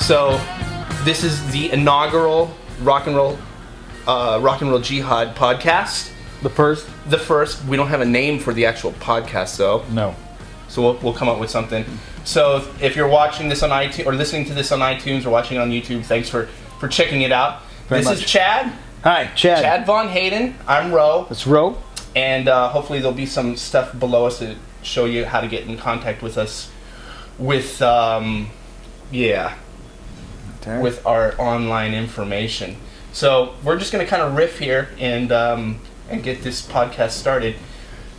So, this is the inaugural Rock and Roll Jihad podcast. The first? The first. We don't have a name for the actual podcast, though. No. So we'll come up with something. So if you're watching this on iTunes or listening to this on iTunes or watching on YouTube, thanks for checking it out. This is Chad. Hi, Chad. Chad Von Hayden. I'm Ro. It's Ro. And hopefully there'll be some stuff below us to show you how to get in contact with us with with our online information. So we're just gonna kind of riff here and get this podcast started.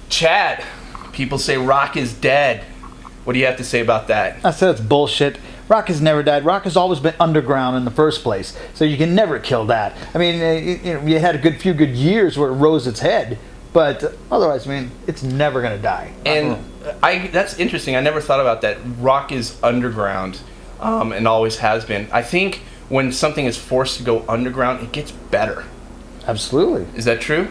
Chad, people say rock is dead. What do you have to say about that? I said it's bullshit. Rock has never died. Rock has always been underground in the first place, so you can never kill that. I mean, you had a few good years where it rose its head, but otherwise, I mean, it's never gonna die. And that's interesting. I never thought about that. Rock is underground, and always has been. I think when something is forced to go underground, it gets better. Absolutely. Is that true?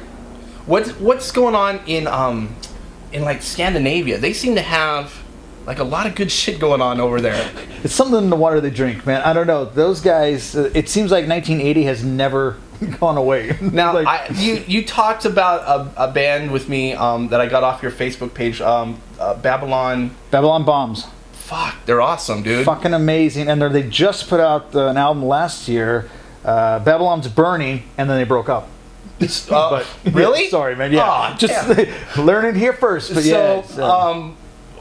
What's going on in like Scandinavia? They seem to have like a lot of good shit going on over there. It's something in the water they drink, man. I don't know. Those guys, it seems like 1980 has never gone away. Now, like, you talked about a band with me that I got off your Facebook page, Babylon Bombs. Fuck, they're awesome, dude. Fucking amazing. And they just put out an album last year, Babylon's Burning, and then they broke up. But really? Yeah, sorry, man. Yeah, oh, just learn it here first. But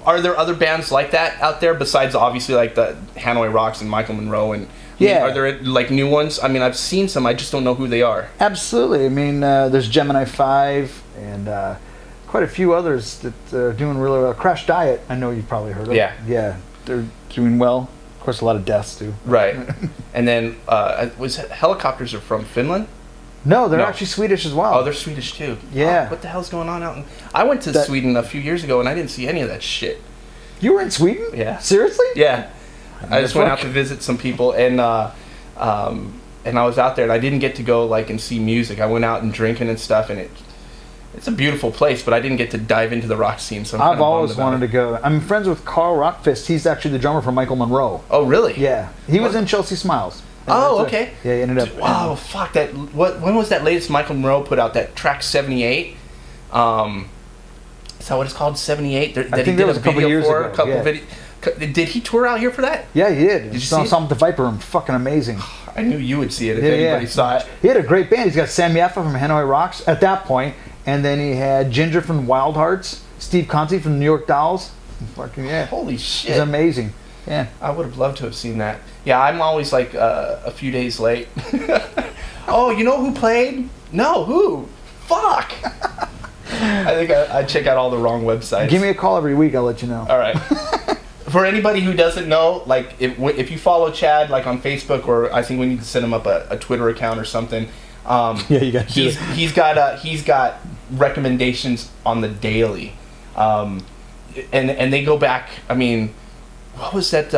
are there other bands like that out there besides obviously like the Hanoi Rocks and Michael Monroe and are there like new ones? I mean, I've seen some. I just don't know who they are. Absolutely. I mean, there's Gemini 5 and quite a few others that are doing really well. Crash Diet, I know you've probably heard of. Yeah, they're doing well. Of course, a lot of deaths too. Right. And then Helicopters are from Finland? No, they're actually Swedish as well. Oh, they're Swedish too. Yeah. Oh, what the hell's going on out in... I went to Sweden a few years ago and I didn't see any of that shit. You were in Sweden? Yeah. Seriously? Yeah. I just went out to visit some people and I was out there and I didn't get to go like and see music. I went out and drinking and stuff and it's a beautiful place, but I didn't get to dive into the rock scene. So I've always wanted to go. I'm friends with Carl Rockfist. He's actually the drummer for Michael Monroe. Oh, really? Yeah. He was in Chelsea Smiles. Oh, okay. Yeah, he ended up. Wow, fuck that! When was that latest Michael Monroe put out? That track 78. Is that what it's called? 78. I think that was a couple years ago. Did he tour out here for that? Yeah, he did. Did you see something with the Viper Room? Fucking amazing. I knew you would see it if anybody saw it. He had a great band. He's got Sam Yaffa from Hanoi Rocks at that point, and then he had Ginger from Wild Hearts, Steve Conte from New York Dolls. Fucking yeah. Holy shit. It's amazing. Yeah. I would have loved to have seen that. Yeah, I'm always like a few days late. Oh, you know who played? No, who? Fuck. I think I check out all the wrong websites. Give me a call every week. I'll let you know. All right. For anybody who doesn't know, like if you follow Chad like on Facebook, or I think we need to set him up a Twitter account or something. Yeah, you got. He's got recommendations on the daily, and they go back. I mean, what was that?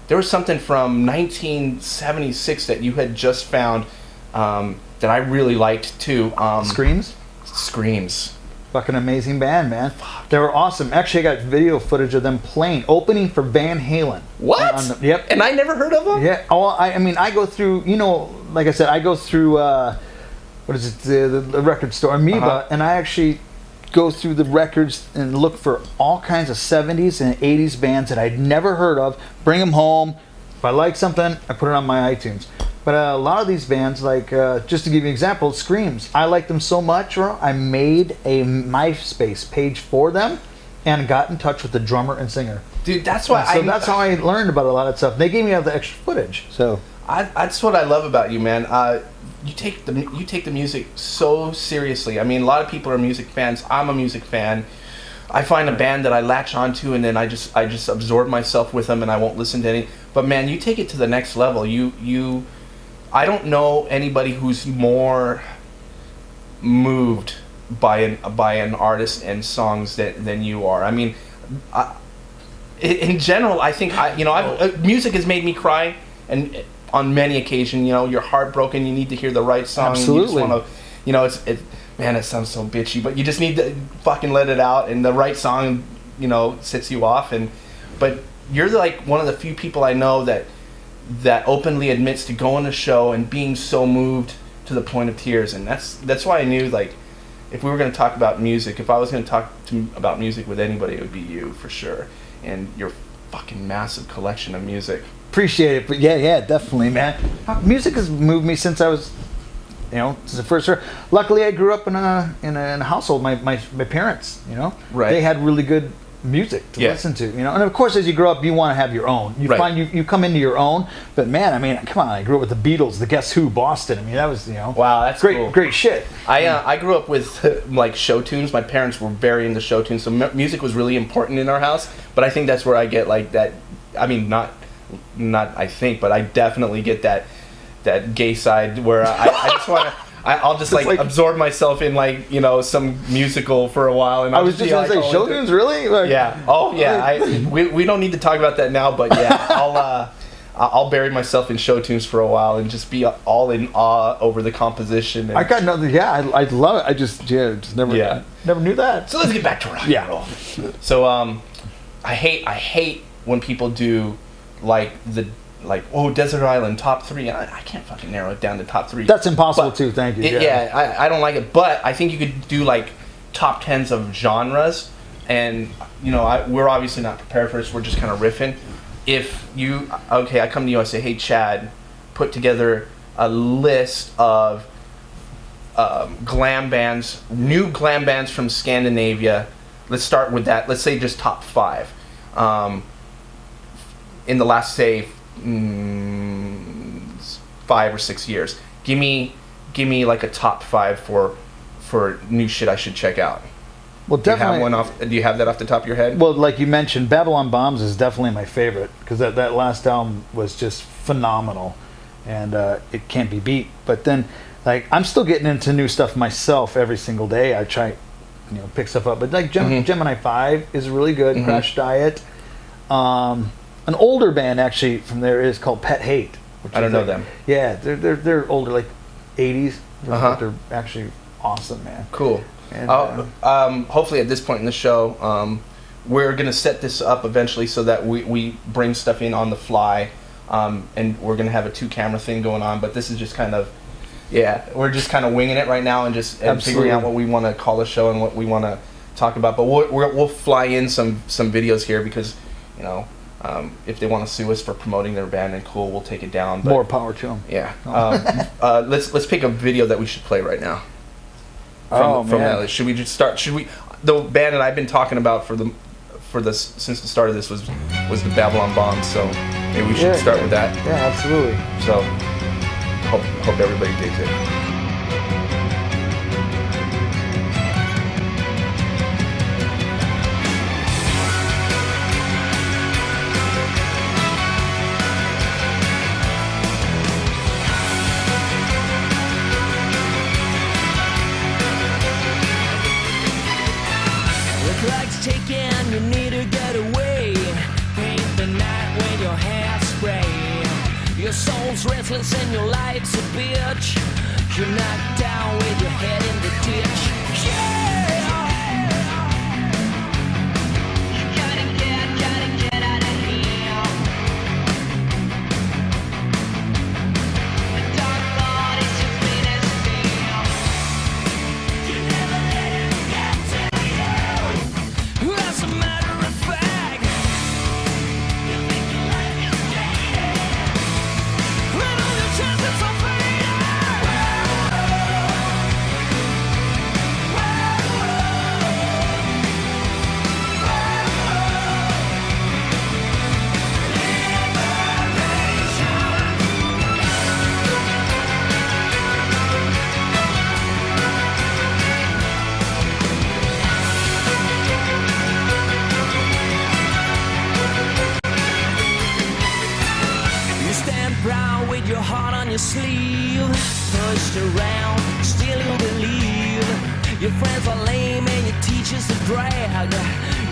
There was something from 1976 that you had just found that I really liked too. Screams. Screams. Fucking amazing band, man. They were awesome. Actually, I got video footage of them playing, opening for Van Halen. What? Yep. And I never heard of them? Yeah. Oh, I mean, I go through, like I said, I go through, what is it, the record store, Amoeba, and I actually go through the records and look for all kinds of 70s and 80s bands that I'd never heard of, bring them home. If I like something, I put it on my iTunes. But a lot of these bands, like, just to give you an example, Screams. I like them so much, I made a MySpace page for them and got in touch with the drummer and singer. Dude, that's why that's how I learned about a lot of stuff. They gave me all the extra footage. So that's what I love about you, man. You take the music so seriously. I mean, a lot of people are music fans. I'm a music fan. I find a band that I latch onto, and then I just absorb myself with them, and I won't listen to any. But man, you take it to the next level. I don't know anybody who's more moved by an artist and songs than you are. I mean, in general, I think music has made me cry, and on many occasions, you're heartbroken. You need to hear the right song. Absolutely. And you just want to, man, it sounds so bitchy, but you just need to fucking let it out, and the right song, sets you off. But you're like one of the few people I know that that openly admits to going to a show and being so moved to the point of tears. And that's why I knew, like, if we were going to talk about music, if I was going to talk about music with anybody, it would be you for sure, and your fucking massive collection of music. Appreciate it, but yeah, definitely, man. Music has moved me since I was, since the first. Luckily, I grew up in a household. My parents, Right. they had really good music to listen to, and of course, as you grow up, you want to have your own. You find you come into your own. But man, I mean, come on, I grew up with the Beatles, the Guess Who, Boston. I mean, that was wow, that's great, cool. Great shit. I grew up with like show tunes. My parents were very into show tunes, so music was really important in our house. But I think that's where I get like that. I mean, not I think, but I definitely get that gay side where I just want to. I'll just like absorb myself in like some musical for a while, and I was just gonna say show tunes, really? Like, yeah. Oh yeah. We don't need to talk about that now, but yeah, I'll bury myself in show tunes for a while and just be all in awe over the composition. And I got nothing. Yeah, I love it. I just never knew that. So let's get back to rock and roll. So I hate when people do Desert Island top 3. I can't fucking narrow it down to top 3. That's impossible too. Thank you. I don't like it, but I think you could do like top 10s of genres, and we're obviously not prepared for this. We're just kind of riffing. If I come to you, I say, hey Chad, put together a list of glam bands, new glam bands from Scandinavia. Let's start with that. Let's say just top 5 in the last, say, 5 or 6 years. Give me like a top 5 for new shit I should check out. Well, definitely. Do you have that off the top of your head? Well, like you mentioned, Babylon Bombs is definitely my favorite because that last album was just phenomenal, and it can't be beat. But then, like, I'm still getting into new stuff myself every single day. I try, pick stuff up. But like Gemini 5 is really good. Mm-hmm. Crash Diet. An older band actually from there is called Pet Hate. I don't know them. Yeah, they're older, like 80s. They're actually awesome, man. Cool. And, hopefully at this point in the show, we're going to set this up eventually so that we bring stuff in on the fly, and we're going to have a 2-camera thing going on, but this is just kind of, we're just kind of winging it right now and figuring out what we want to call the show and what we want to talk about. But we'll fly in some videos here because, if they want to sue us for promoting their band, and cool, we'll take it down. But, more power to them. Yeah. Let's pick a video that we should play right now. From that. Should we just start? The band that I've been talking about since the start of this was the Babylon Bombs. So maybe we should start with that. Yeah, absolutely. So hope everybody digs it. Taken, you need to get away. Paint the night with your hairspray. Your soul's restless and your life's a bitch. You're knocked down with your head in the ditch. You gotta get out of here. The dark thought is your greatest fear. You never let him get to you. As a matter of fact, you think your life is dated, when all your chances are faded. You stand proud with your heart on your sleeve, pushed around, still you believe. Your friends are lame and your teachers a drag.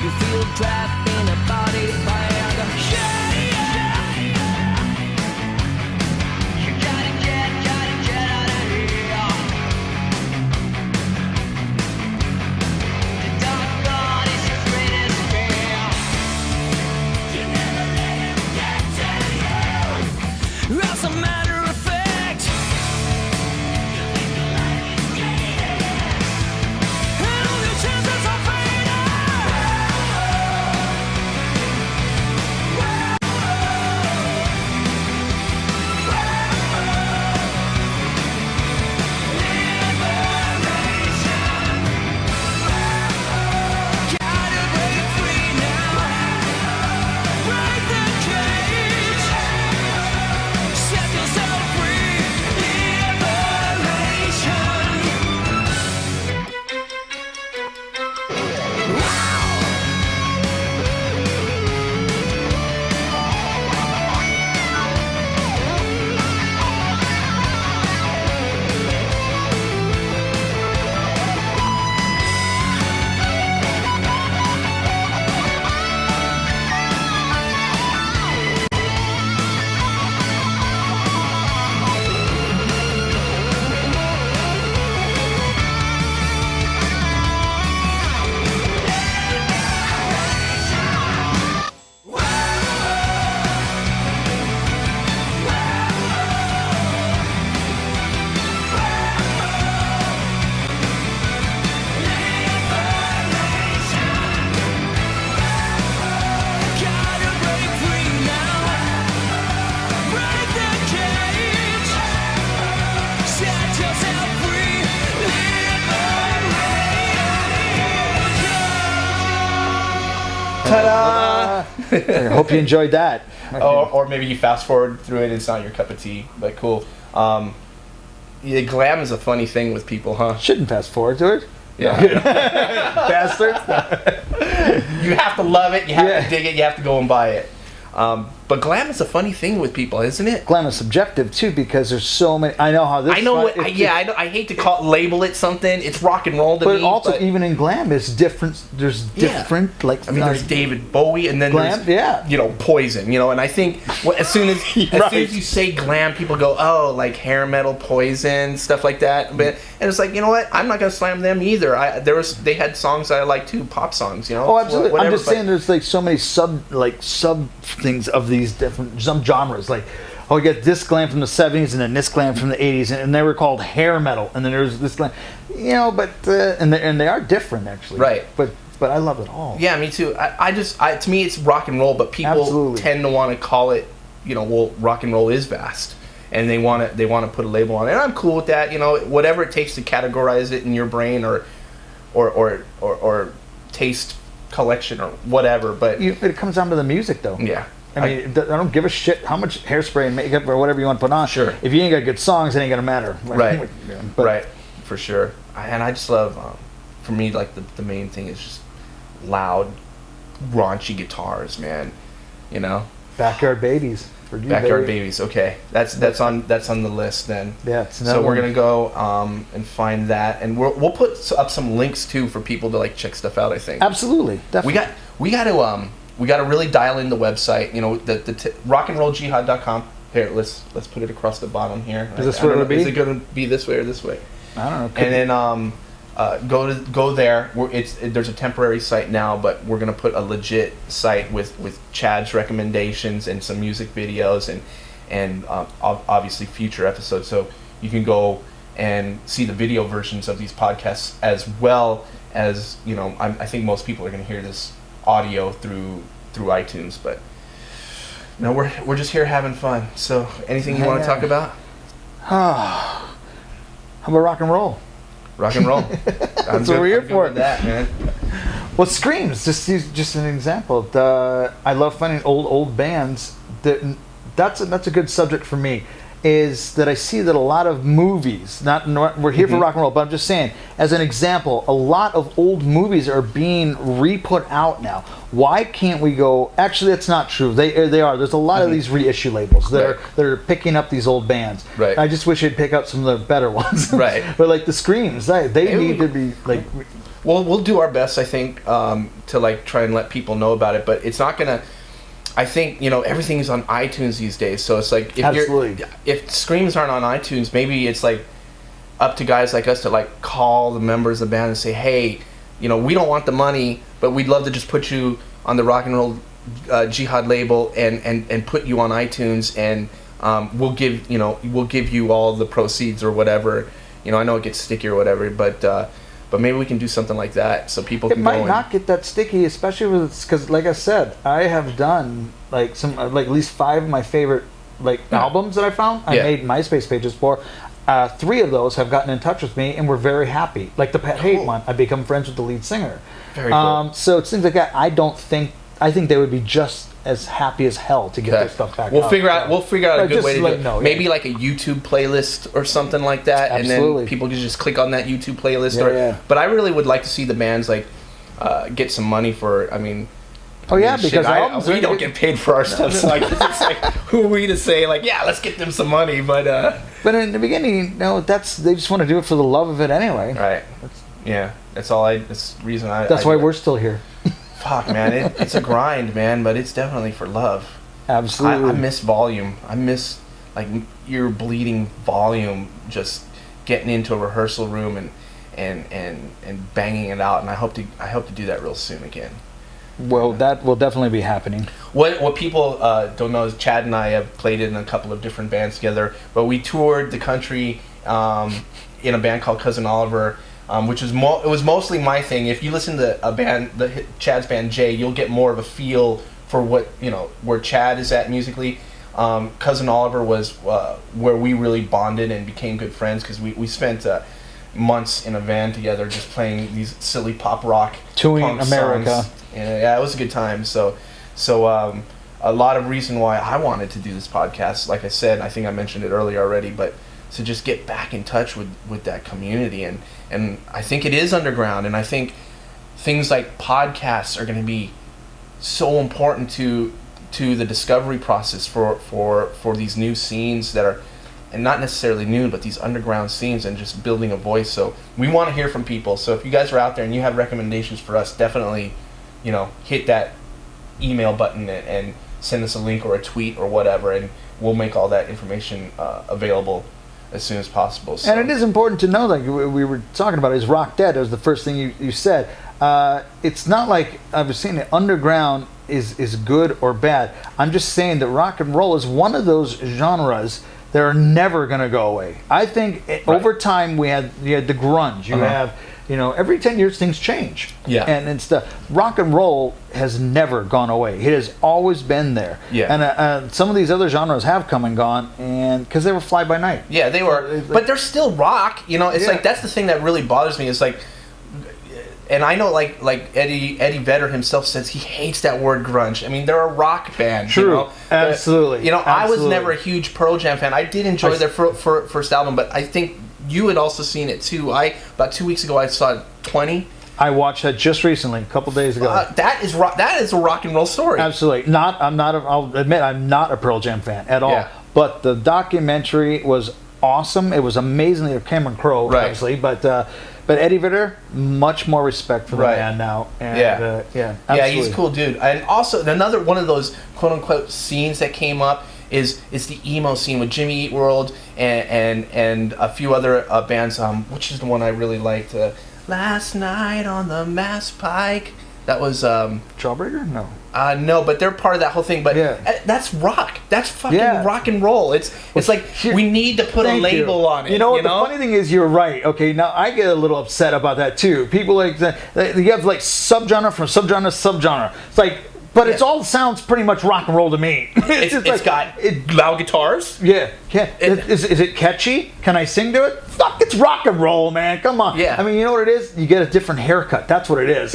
You feel trapped in a body bag. You gotta get out of here. The dark thought is your greatest fear. You never let him get to you. Ta-da! I hope you enjoyed that. Or maybe you fast forward through it. It's not your cup of tea, but cool. Yeah, glam is a funny thing with people, huh? Shouldn't fast forward to it. Yeah. Bastards. You have to love it. You have Yeah. to dig it. You have to go and buy it. But glam is a funny thing with people, isn't it? Glam is subjective too because there's so many. I know how this. I know what. I hate to label it something. It's rock and roll to But me. also, but, even in glam, it's different. There's Yeah. different I mean, there's David Bowie, and then Glam, there's yeah. Poison. And I think as soon as Right. you say glam, people go, oh, like hair metal, Poison, stuff like that. And it's like, you know what? I'm not gonna slam them either. They had songs that I like too, pop songs. Oh, absolutely. Whatever, I'm just but- saying, there's like so many sub things of these different some genres. Like, oh, you get this glam from the '70s, and then this glam from the '80s, and they were called hair metal, and then there's this glam. But and they are different actually. Right. But I love it all. Yeah, me too. To me, it's rock and roll, but people Absolutely. tend to want to call it, well, rock and roll is vast, and they want to put a label on it, and I'm cool with that. Whatever it takes to categorize it in your brain or taste collection or whatever. But It comes down to the music, though. yeah, I mean, I don't give a shit how much hairspray and makeup or whatever you want to put on. Sure. If you ain't got good songs, it ain't gonna matter. Right. But right, for sure. And I just love, for me, like the main thing is just loud, raunchy guitars, man. Backyard Babies. For you, Backyard baby. Babies. Okay, that's on the list then. Yeah, it's So another we're one. gonna go and find that, and we'll put up some links too for people to check stuff out. I think Absolutely, definitely. we got to really dial in the website. The rockandrolljihad.com. Here, let's put it across the bottom here. Is this I where don't it'll know, be? Is it gonna be this way or this way? I don't know. could And be. then go there. There's a temporary site now, but we're gonna put a legit site with Chad's recommendations and some music videos and obviously future episodes. So you can go and see the video versions of these podcasts as well as I think most people are gonna hear this audio through iTunes, but we're just here having fun. So anything you want to talk about? How about rock and roll? Rock and roll. That's what we're here for. With that, man. Well, Screams, just an example. I love finding old bands. That's a good subject for me. Is that I see that a lot of movies, we're here for rock and roll, but I'm just saying, as an example, a lot of old movies are being re-put out now. Why can't we go? Actually, that's not true. They are. There's a lot of these reissue labels that are picking up these old bands. Right. I just wish they'd pick up some of the better ones. Right. But like the Screams, they need to be like. Well, we'll do our best, I think, to try and let people know about it. But it's not gonna. I think everything's on iTunes these days, so it's like if Screams aren't on iTunes, maybe it's up to guys like us to call the members of the band and say, hey, we don't want the money, but we'd love to just put you on the Rock and Roll Jihad label and put you on iTunes, and we'll give you all the proceeds or whatever. I know it gets sticky or whatever, but maybe we can do something like that so people It can might go not get that sticky, especially because, like I said, I have done some at least 5 of my favorite albums that I found. I Yeah. made MySpace pages for. 3 of those have gotten in touch with me and were very happy. Like the Pet Hate Cool. one, I become friends with the lead singer. Very cool. So it's things like that. I think they would be just as happy as hell to get their stuff back. We'll out. figure out a Right, good just way to let do it. you know, Maybe yeah. like a YouTube playlist or something like that, Absolutely. and then people can just click on that YouTube playlist. Yeah. But I really would like to see the bands get some money for. Oh yeah, shit, because albums we are- don't get paid for our stuff. So it's who are we to say yeah, let's get them some money? But But in the beginning, they just want to do it for the love of it anyway. right, yeah, that's all. That's the reason I. That's I why do it. we're still here. Fuck, man, it's a grind, man, but it's definitely for love. Absolutely. I miss volume. I miss ear bleeding volume. Just getting into a rehearsal room and banging it out. And I hope to do that real soon again. Well, that will definitely be happening. What people don't know is Chad and I have played in a couple of different bands together. But we toured the country in a band called Cousin Oliver. Which was it was mostly my thing. If you listen to a band, Chad's band Jay, you'll get more of a feel for what where Chad is at musically. Cousin Oliver was where we really bonded and became good friends because we spent months in a van together, just playing these silly pop rock Touring punk America. songs. And, yeah, it was a good time. So a lot of reason why I wanted to do this podcast, like I said, I think I mentioned it earlier already, but to just get back in touch with that community. And I think it is underground, and I think things like podcasts are going to be so important to the discovery process for these new scenes that are, and not necessarily new, but these underground scenes, and just building a voice. So we want to hear from people. So if you guys are out there and you have recommendations for us, definitely, hit that email button and send us a link or a tweet or whatever, and we'll make all that information available as soon as possible. So. And it is important to know, like we were talking about, is rock dead? That was the first thing you said. It's not like I was saying that underground is good or bad. I'm just saying that rock and roll is one of those genres that are never going to go away. I think over time you had the grunge. You have, every 10 years things change. Yeah. And stuff. Rock and roll has never gone away. It has always been there. Yeah. And some of these other genres have come and gone, and because they were fly by night. Yeah, they were, but they're still rock. It's Yeah. like that's the thing that really bothers me. Is like, and I know like Eddie Vedder himself says he hates that word grunge. I mean, they're a rock band. True. Absolutely. I was Absolutely. never a huge Pearl Jam fan. I did enjoy their first album, but I think you had also seen it too. About 2 weeks ago I saw 20. I watched that just recently, a couple days ago. That is rock. That is a rock and roll story. Absolutely. I'll admit I'm not a Pearl Jam fan at all. Yeah. But the documentary was awesome. It was amazingly Cameron Crowe, Right. obviously, but Eddie Vedder, much more respect for the Right. man now. And, Yeah. yeah, Yeah, absolutely. he's a cool dude. And also another one of those quote unquote scenes that came up is the emo scene with Jimmy Eat World and a few other bands. Which is the one I really liked? Last Night on the Mass Pike. That was Jawbreaker? No. no, but they're part of that whole thing. But Yeah. that's rock. That's fucking Yeah. rock and roll. It's like here- we need to put a Thank label you. on it. You know what? The funny thing is, you're right. Okay, now I get a little upset about that too. People like you have like subgenre from subgenre to subgenre. It's like, but it's Yeah. all sounds pretty much rock and roll to me. It's just got loud guitars. Yeah. Is it catchy? Can I sing to it? Fuck, it's rock and roll, man. Come on. Yeah. I mean, you know what it is? You get a different haircut. That's what it is.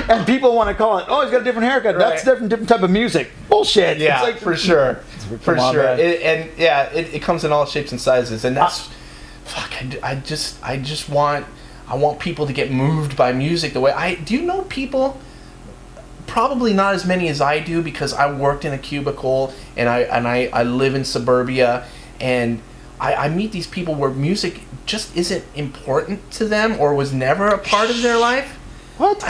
And people want to call it, oh, he's got a different haircut. That's Right. different type of music. Bullshit. Yeah, It's like, for sure. For Come on, sure. man. It comes in all shapes and sizes, and that's fuck. I want people to get moved by music the way do. You know people? Probably not as many as I do, because I worked in a cubicle and I live in suburbia, and I meet these people where music just isn't important to them or was never a part of their life. What?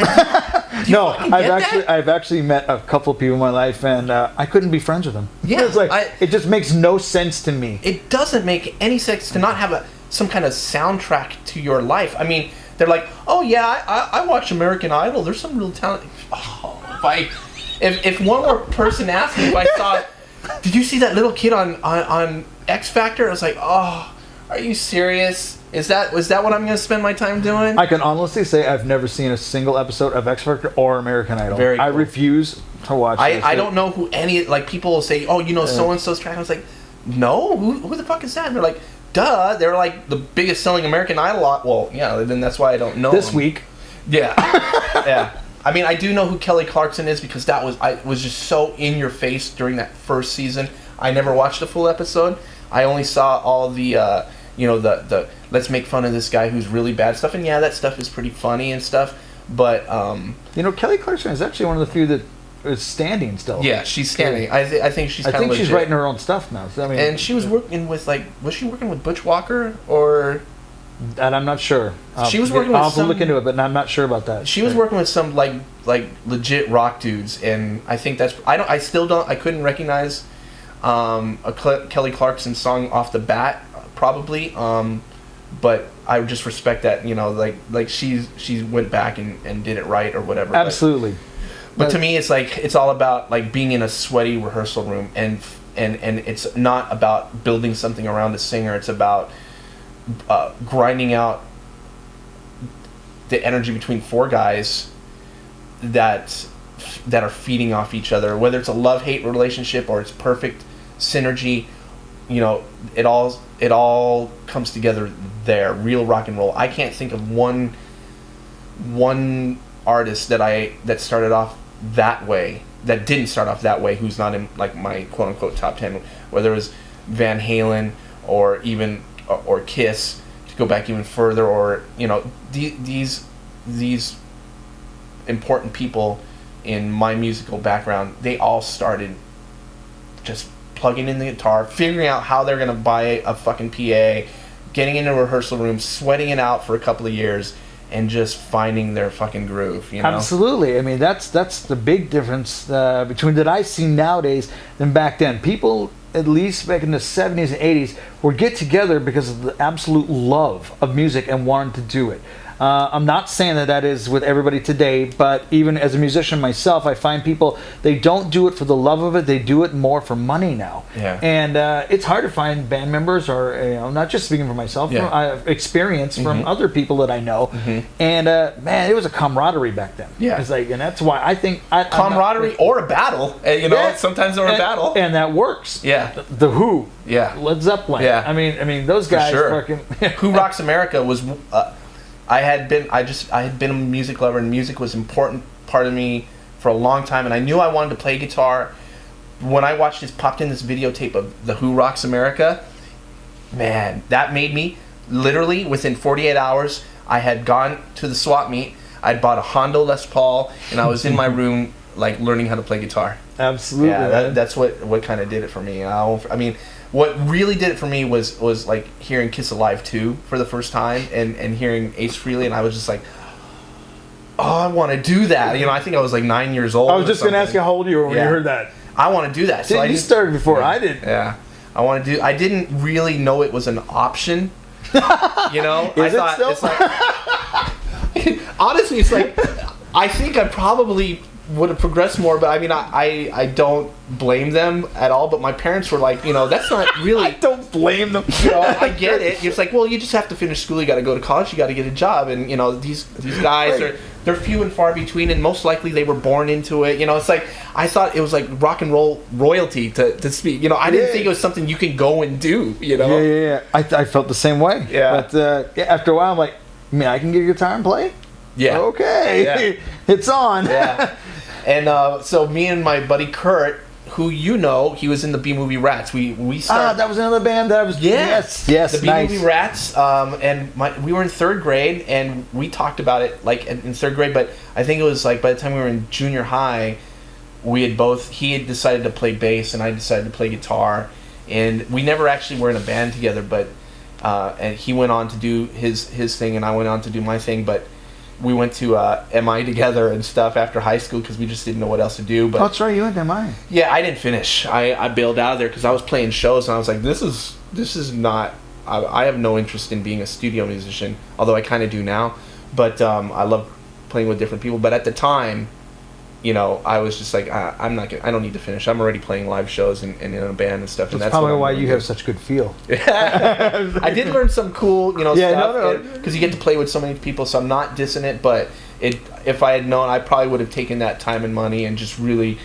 No, I've actually met a couple of people in my life, and I couldn't be friends with them. Yeah, It's like, it just makes no sense to me. It doesn't make any sense to not have some kind of soundtrack to your life. I mean, they're like, oh yeah, I watch American Idol. There's some real talent. Oh, if one more person asked me if I saw, did you see that little kid on X Factor? I was like, oh, are you serious? Was that what I'm going to spend my time doing? I can honestly say I've never seen a single episode of X Factor or American Idol. Very I cool. refuse to watch this I shit. don't know who like people will say, oh, so and so's track. I was like, no, who the fuck is that? And they're like, duh, they're like the biggest selling American Idol. Well, yeah, then that's why I don't know This them. week. Yeah, yeah. I mean, I do know who Kelly Clarkson is, because I was just so in your face during that first season. I never watched a full episode. I only saw all the the let's make fun of this guy who's really bad stuff, and yeah, that stuff is pretty funny and stuff. But Kelly Clarkson is actually one of the few that is standing still. yeah, she's standing. I think she's. I kinda think she's legit. writing her own stuff now. So, I mean, And she was working with was she working with Butch Walker, or and I'm not sure. She was working with I'll have to some- look into it, but I'm not sure about that. she was working with some like legit rock dudes, and I think that's I couldn't recognize Kelly Clarkson song off the bat, probably, but I just respect that, like she went back and did it right or whatever. Absolutely. But to me, it's like it's all about like being in a sweaty rehearsal room, and it's not about building something around a singer. It's about grinding out the energy between four guys that are feeding off each other, whether it's a love-hate relationship or it's perfect synergy. It all comes together there, real rock and roll. I can't think of one artist that started off that way, that didn't start off that way, who's not in like my quote unquote top 10, whether it was Van Halen or even or Kiss, to go back even further, or these important people in my musical background, they all started just plugging in the guitar, figuring out how they're going to buy a fucking PA, getting in a rehearsal room, sweating it out for a couple of years, and just finding their fucking groove, Absolutely. I mean, that's the big difference between that I see nowadays than back then. People, at least back in the 70s and 80s, would get together because of the absolute love of music and wanted to do it. I'm not saying that is with everybody today, but even as a musician myself, I find people, they don't do it for the love of it, they do it more for money now. Yeah. And it's hard to find band members, or not just speaking for myself, Yeah. I've experienced from other people that I know. And man, it was a camaraderie back then. Yeah. It's like, and that's why I think camaraderie or a battle, Yeah. sometimes they're a battle. and that works. Yeah. The Who, Yeah. Led Zeppelin. Yeah. I mean those guys sure. fucking. Who Rocks America was I had been a music lover, and music was an important part of me for a long time, and I knew I wanted to play guitar. When I popped in this videotape of the Who Rocks America, man, that made me, literally within 48 hours, I had gone to the swap meet, I'd bought a Hondo Les Paul, and I was in my room like learning how to play guitar. Absolutely. Yeah, that's what kind of did it for me. I mean, what really did it for me was like hearing Kiss Alive 2 for the first time, and hearing Ace Frehley, and I was just like, oh, I want to do that. I think I was like 9 years old. I was just going to ask you how old you were when you heard that. I want to do that. So you started before I did. Yeah, I didn't really know it was an option. Is it still? It's like, honestly, it's like, I think I probably would have progressed more, but I mean, I don't blame them at all, but my parents were like, that's not really... I don't blame them. I get it. It's like, well, you just have to finish school, you got to go to college, you got to get a job, and, these guys Right. they're few and far between, and most likely they were born into it. It's like, I thought it was like rock and roll royalty to speak. I didn't think it was something you can go and do, Yeah. I felt the same way. Yeah. But after a while, I'm like, I can get a guitar and play? Yeah. Okay. Yeah. It's on. Yeah. And so me and my buddy Kurt, who he was in the B-Movie Rats. We started... that was another band that I was... Yeah. Yes, the nice. B-Movie Rats, and we were in third grade, and we talked about it, like, in third grade, but I think it was, like, by the time we were in junior high, he had decided to play bass, and I decided to play guitar, and we never actually were in a band together, but, and he went on to do his thing, and I went on to do my thing, but we went to MI together and stuff after high school because we just didn't know what else to do. But that's right, you went to MI. Yeah, I didn't finish. I bailed out of there because I was playing shows and I was like, this is not. I have no interest in being a studio musician, although I kind of do now. But I love playing with different people. But at the time, I was just like, I don't need to finish. I'm already playing live shows and in a band and stuff. That's probably why you have such good feel. I did learn some cool, stuff no. because you get to play with so many people. So I'm not dissing it, but if I had known, I probably would have taken that time and money and just really,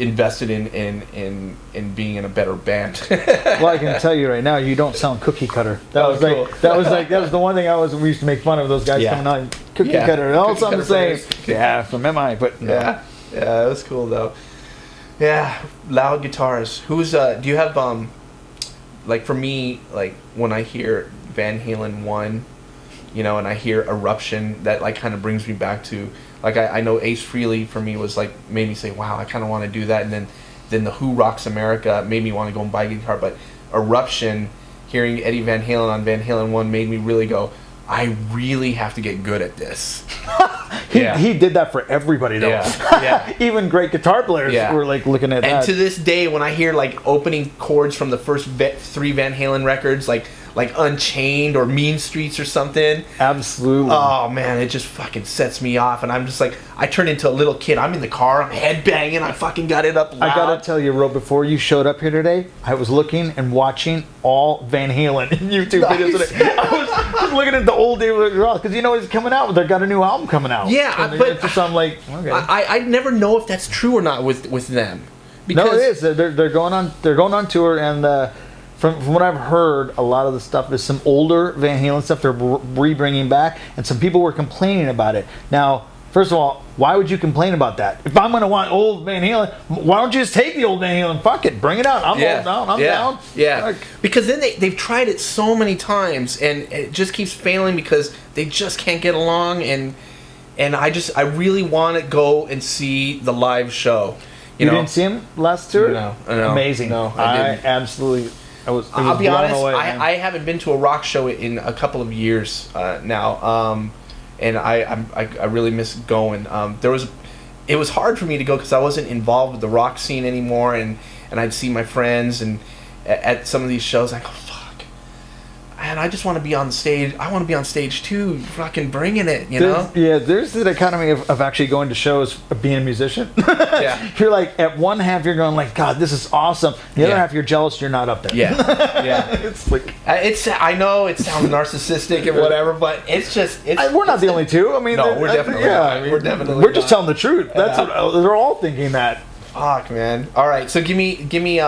invested in being in a better band. Well, I can tell you right now, you don't sound cookie cutter. That was the one thing we used to make fun of those guys coming out cookie cutter. It all sounds the same. Yeah, from MI, but no. Yeah, it was cool though. Yeah, loud guitars. Who's do you have like for me, like when I hear Van Halen 1, and I hear Eruption, that like kind of brings me back to, like, I know Ace Frehley for me was like, made me say, wow, I kind of want to do that. And then the Who Rocks America made me want to go and buy a guitar. But Eruption, hearing Eddie Van Halen on Van Halen 1 made me really go, I really have to get good at this. He did that for everybody though. Yeah. Even great guitar players were like looking at that. And to this day, when I hear like opening chords from the first 3 Van Halen records, like Unchained or Mean Streets or something. Absolutely. Oh man, it just fucking sets me off, and I'm just like, I turn into a little kid. I'm in the car, I'm headbanging, I fucking got it up loud. I gotta tell you, Ro, before you showed up here today, I was looking and watching all Van Halen YouTube videos today. I was just looking at the old David Roth because he's coming out. They got a new album coming out. Yeah, and but I'm like, okay. I never know if that's true or not with them. Because no, it is. They're going on tour, and from what I've heard, a lot of the stuff is some older Van Halen stuff they're re-bringing back, and some people were complaining about it. Now, first of all, why would you complain about that? If I'm going to want old Van Halen, why don't you just take the old Van Halen? Fuck it, bring it out. I'm all down. I'm down. Yeah, Like, because then they've tried it so many times, and it just keeps failing because they just can't get along. And I really want to go and see the live show. you know? didn't see him last tour? No. Amazing. No, I didn't. absolutely. I'll be blown honest. away, man. I haven't been to a rock show in a couple of years now, and I really miss going. It was hard for me to go because I wasn't involved with the rock scene anymore, and I'd see my friends and at some of these shows, I go, fuck, and I just want to be on stage. I want to be on stage too, fucking bringing it, you know? There's the dichotomy of actually going to shows, of being a musician. Yeah. You're like, at one half you're going like, God, this is awesome. The other Yeah. half you're jealous you're not up there. Yeah. It's like, I know it sounds narcissistic and whatever, but it's we're not the only two. I mean, No, we're definitely not. We're definitely We're just not. telling the truth. That's what, they're all thinking that. Fuck, man. All right, so give me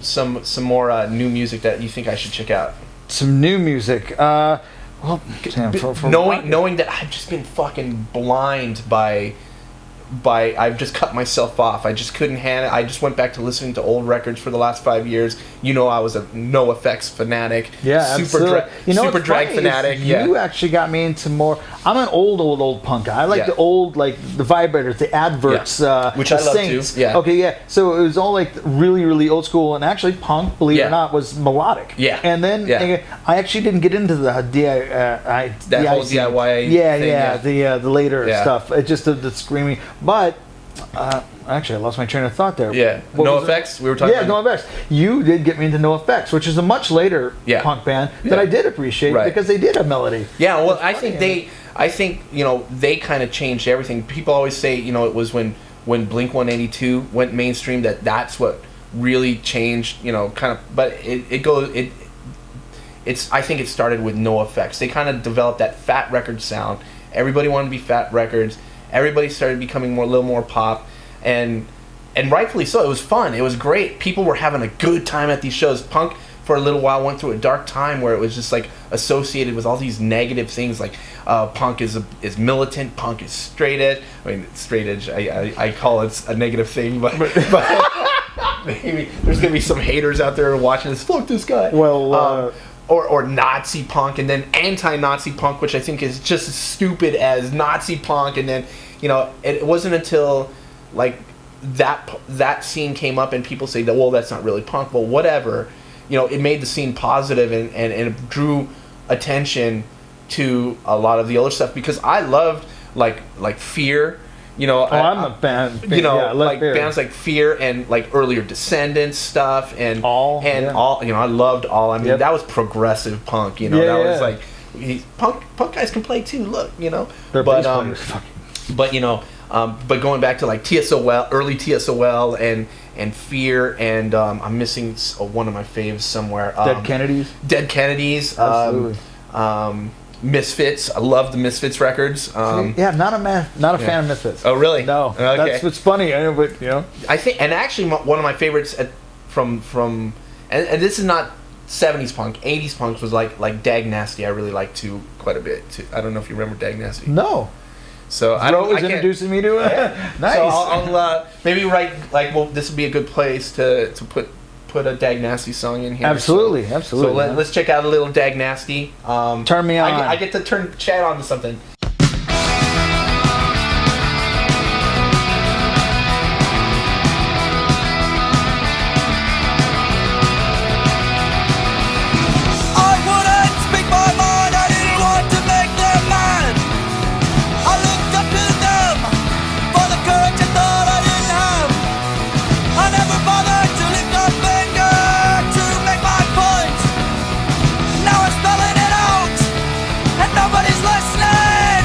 some more new music that you think I should check out. Some new music. Well, damn, for Knowing that I've just been fucking blind by I've just cut myself off. I just couldn't handle it. I just went back to listening to old records for the last 5 years. You know, I was a NoFX fanatic. Yeah, super absolutely. super drag fanatic. You actually got me into more. I'm an old punk guy. I like Yeah. the old, like the vibrators, the adverts, Which the I love too. Saints. Yeah. Okay, yeah. So it was all like really, really old school, and actually punk, believe it Yeah. or not, was melodic. Yeah. And then Yeah. I actually didn't get into the That whole DIY Yeah, thing, yeah. The later Yeah. stuff. It just the screaming, but. Actually, I lost my train of thought there. Yeah. What was it? NoFX. We were talking. Yeah, NoFX. You did get me into NoFX, which is a much later Yeah. punk band that Yeah. I did appreciate Right. because they did have melody. Yeah, well, It's I funny, think you know they kind of changed everything. People always say, you know, it was when Blink 182 went mainstream that's what really changed. You know, kind of. But it's I think it started with NoFX. They kind of developed that Fat Record sound. Everybody wanted to be Fat Records. Everybody started becoming a little more pop, and rightfully so. It was fun. It was great. People were having a good time at these shows. Punk for a little while went through a dark time where it was just like associated with all these negative things, like punk is militant, punk is straight edge. I mean, straight edge. I call it a negative thing, but maybe there's gonna be some haters out there watching this. Fuck this guy. Well, or Nazi punk, and then anti-Nazi punk, which I think is just as stupid as Nazi punk. And then, you know, it wasn't until like that scene came up and people say that, well, that's not really punk. Well, whatever, you know, it made the scene positive and it drew attention to a lot of the other stuff because I loved like Fear. You know, I'm a fan. You know, yeah, I love like Fear. bands like Fear and like earlier Descendants stuff and All, and yeah. all. You know, I loved All. I mean, Yep. that was progressive punk. You know, Yeah, that was yeah. like punk guys can play too. Look, you know, Their but bass players. but you know, but going back to like TSOL, early TSOL and Fear and I'm missing one of my faves somewhere. Dead Kennedys. Dead Kennedys. Absolutely. Misfits. I love the Misfits records. Yeah, not a fan of Misfits. Oh, really? No, Okay. that's what's funny. I know, but you know, I think, and actually, one of my favorites from and this is not 70s punk, 80s punk was like Dag Nasty. I really liked too quite a bit. Too. I don't know if you remember Dag Nasty. no. So I Bro don't. was I can't, introducing me to it. Nice. So I'll maybe write like, well, this would be a good place to put a Dag Nasty song in here. Absolutely, So absolutely. let's check out a little Dag Nasty. Turn me on. I get to turn Chad on to something. I wouldn't speak my mind, I didn't want to make them mad. I looked up to them for the courage I thought I didn't have. I never bothered to lift a finger to make my point. Now I'm spelling it out, and nobody's listening.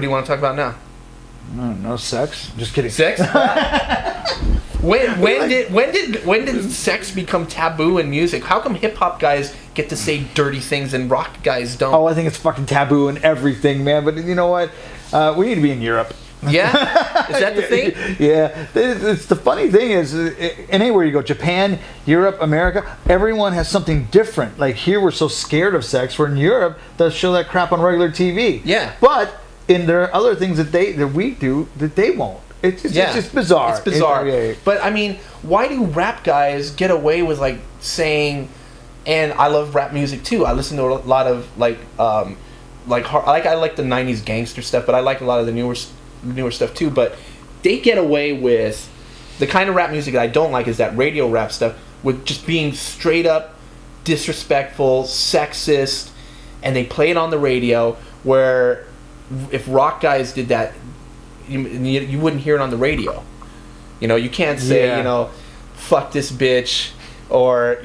do you want to talk about now? No sex. Just kidding. Sex? when did sex become taboo in music? How come hip hop guys get to say dirty things and rock guys don't? Oh, I think it's fucking taboo and everything, man. But you know what? We need to be in Europe. Yeah, is that the thing? Yeah, it's the funny thing is, anywhere you go, Japan, Europe, America, everyone has something different. Like here, we're so scared of sex. Where in Europe, they'll show that crap on regular TV. Yeah. But there are other things that we do that they won't. It's just bizarre. It's bizarre. Yeah. But I mean, why do rap guys get away with like saying? And I love rap music too. I listen to a lot of I like the '90s gangster stuff, but I like a lot of the newer stuff too. But they get away with the kind of rap music that I don't like is that radio rap stuff with just being straight up disrespectful, sexist, and they play it on the radio. Where if rock guys did that, you wouldn't hear it on the radio. You know, you can't say fuck this bitch, or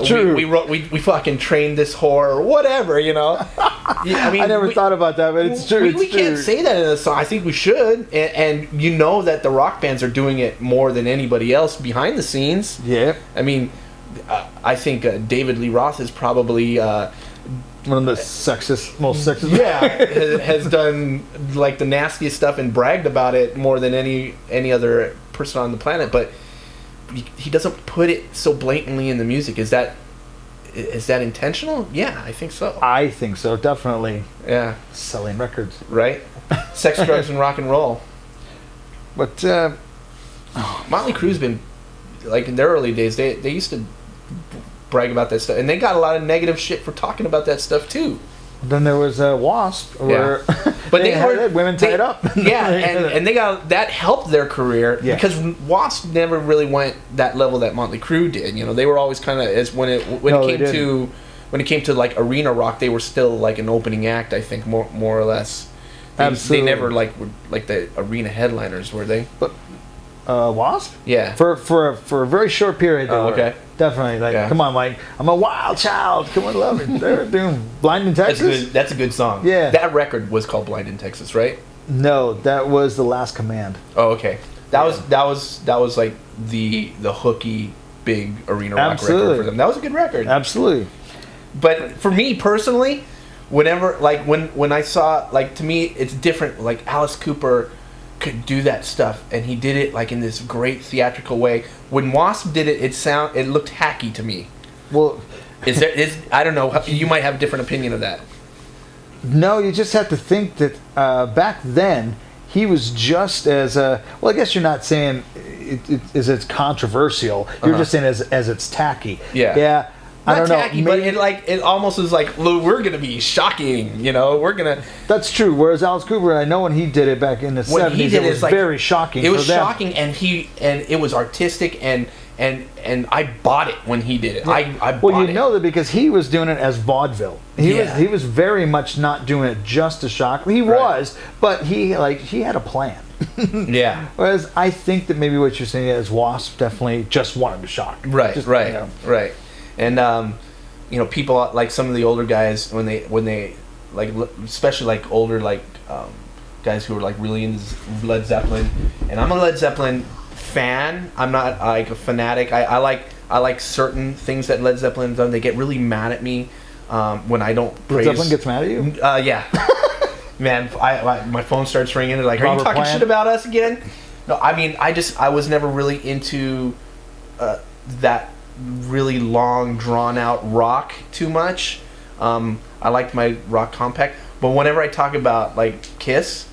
True. we fucking trained this whore or whatever, I mean, I never thought about that, but it's true. We can't say that in a song. I think we should, and that the rock bands are doing it more than anybody else behind the scenes. Yeah. I mean, I think David Lee Roth is probably one of the most sexist. Yeah, has done like the nastiest stuff and bragged about it more than any other person on the planet. But he doesn't put it so blatantly in the music. Is that intentional? Yeah, I think so. I think so, definitely. Yeah, Selling records, right? Sex, drugs, and rock and roll. But Motley Crue's been like in their early days. They used to brag about that stuff, and they got a lot of negative shit for talking about that stuff too. then there was Wasp, where but they had women tied up. Yeah, and they got that helped their career because Wasp never really went that level that Motley Crue did. They were always kind of when it came to like arena rock, they were still like an opening act. I think more or less. They never were like the arena headliners, were they? But Wasp? Yeah. For a very short period. They were. Okay. Definitely. Come on, Mike. I'm a wild child. Come on, love it. They're doing Blind in Texas. That's a good song. Yeah. That record was called Blind in Texas, right? No, that was The Last Command. Oh, okay. That was like the hooky big arena rock record for them. That was a good record. Absolutely. But for me personally, whenever when I saw to me it's different. Like Alice Cooper could do that stuff, and he did it like in this great theatrical way. When Wasp did it, it looked hacky to me. Well, I don't know. You might have a different opinion of that. No, you just have to think that back then he was just as well. I guess you're not saying it's controversial. You're just saying as it's tacky. Yeah. Yeah. Not I don't tacky, know. but it almost is like, look, we're gonna be shocking. We're gonna. That's true. Whereas Alice Cooper, I know when he did it back in the 70s, it was very shocking. It was shocking, and it was artistic, and I bought it when he did it. I bought it. Know that because he was doing it as vaudeville. He was very much not doing it just to shock. He was, but he had a plan. Yeah. Whereas I think that maybe what you're saying is Wasp definitely just wanted to shock. Right. Right. And people like some of the older guys when they like, especially like older guys who are like really into Led Zeppelin, and I'm a Led Zeppelin fan. I'm not like a fanatic. I like certain things that Led Zeppelin has done. They get really mad at me when I don't praise. Led Zeppelin gets mad at you? Yeah. Man, my phone starts ringing. They're like, "Are you talking shit about us again?" No, I mean, I was never really into that really long, drawn out rock too much. I liked my rock compact, but whenever I talk about like Kiss,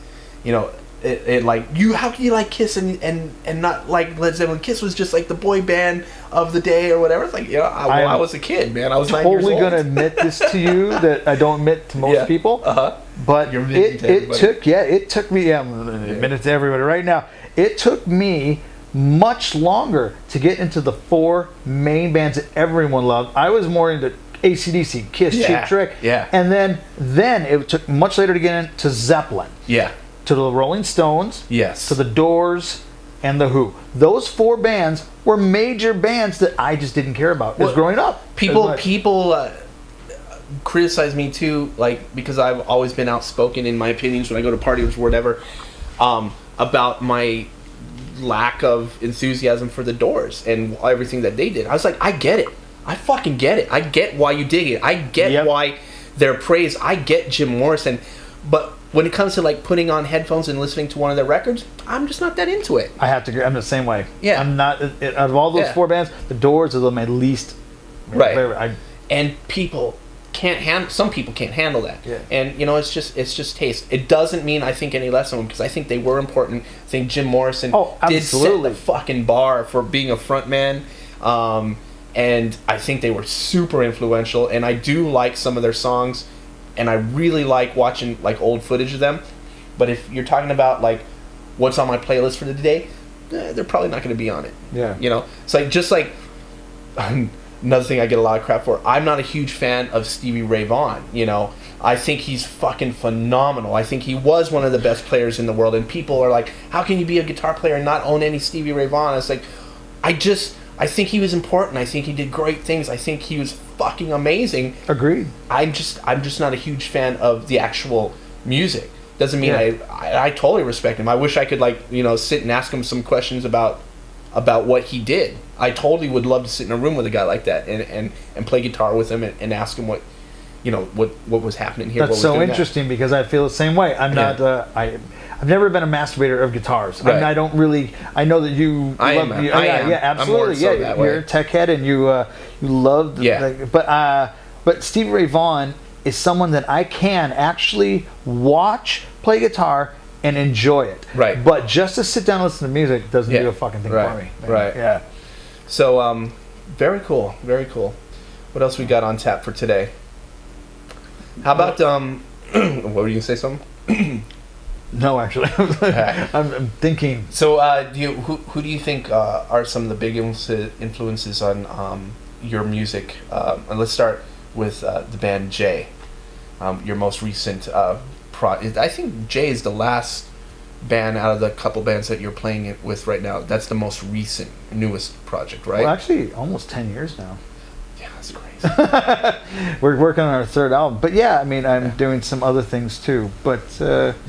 it like how can you like Kiss and not like Led Zeppelin? Kiss was just like the boy band of the day or whatever. It's like I was a kid, man. I was 9 years old. Totally gonna admit this to you that I don't admit to most people. But it took me. I'm gonna admit it to everybody right now. It took me much longer to get into the four main bands that everyone loved. I was more into AC/DC, Kiss, Cheap Trick, and then it took much later to get into Zeppelin, to the Rolling Stones, to the Doors, and the Who. Those four bands were major bands that I just didn't care about as growing up. People criticize me too, like, because I've always been outspoken in my opinions when I go to parties or whatever, about my lack of enthusiasm for the Doors and everything that they did. I was like, I get it. I fucking get it. I get why you dig it. I get why they're praised. I get Jim Morrison. But when it comes to like putting on headphones and listening to one of their records, I'm just not that into it. I have to agree. I'm the same way. Yeah. I'm not. Out of all those four bands, the Doors are my least. Right. favorite. And people can't handle. Some people can't handle that. Yeah. And you know, it's just taste. It doesn't mean I think any less of them, because I think they were important. I think Jim Morrison did set the fucking bar for being a frontman. And I think they were super influential. And I do like some of their songs, and I really like watching like old footage of them. But if you're talking about like what's on my playlist for the day, they're probably not going to be on it. Yeah. You know, it's like just like. Another thing I get a lot of crap for, I'm not a huge fan of Stevie Ray Vaughan. You know, I think he's fucking phenomenal. I think he was one of the best players in the world, and people are like, how can you be a guitar player and not own any Stevie Ray Vaughan? It's like, I think he was important. I think he did great things. I think he was fucking amazing. Agreed. I'm just not a huge fan of the actual music. Doesn't mean I totally respect him. I wish I could, like, you know, sit and ask him some questions about what he did. I totally would love to sit in a room with a guy like that and play guitar with him and ask him what was happening here. That's so interesting because I feel the same way. I'm not. I've never been a masturbator of guitars. Right. I don't really. I know that you. I love, am. You, I am. Yeah, absolutely. I'm more so that you're way. a tech head and you love. But Stevie Ray Vaughan is someone that I can actually watch play guitar and enjoy it. Right. But just to sit down and listen to music doesn't do a fucking thing for me. Right. Yeah. So, very cool. Very cool. What else we got on tap for today? How about, what were you going to say, something? No, actually. I'm thinking. So, who do you think are some of the big influences on your music? And let's start with the band Jay, your most recent I think Jay is the last band out of the couple bands that you're playing it with right now. That's the most recent, newest project, right? Well, actually, almost 10 years now. Yeah, that's crazy. We're working on our third album. But yeah, I mean, I'm doing some other things too. But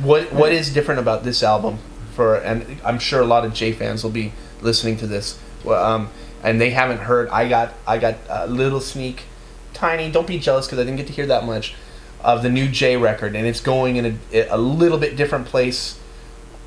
what is different about this album? And I'm sure a lot of Jay fans will be listening to this, and they haven't heard. I got a little sneak, tiny. Don't be jealous because I didn't get to hear that much of the new Jay record, and it's going in a little bit different place.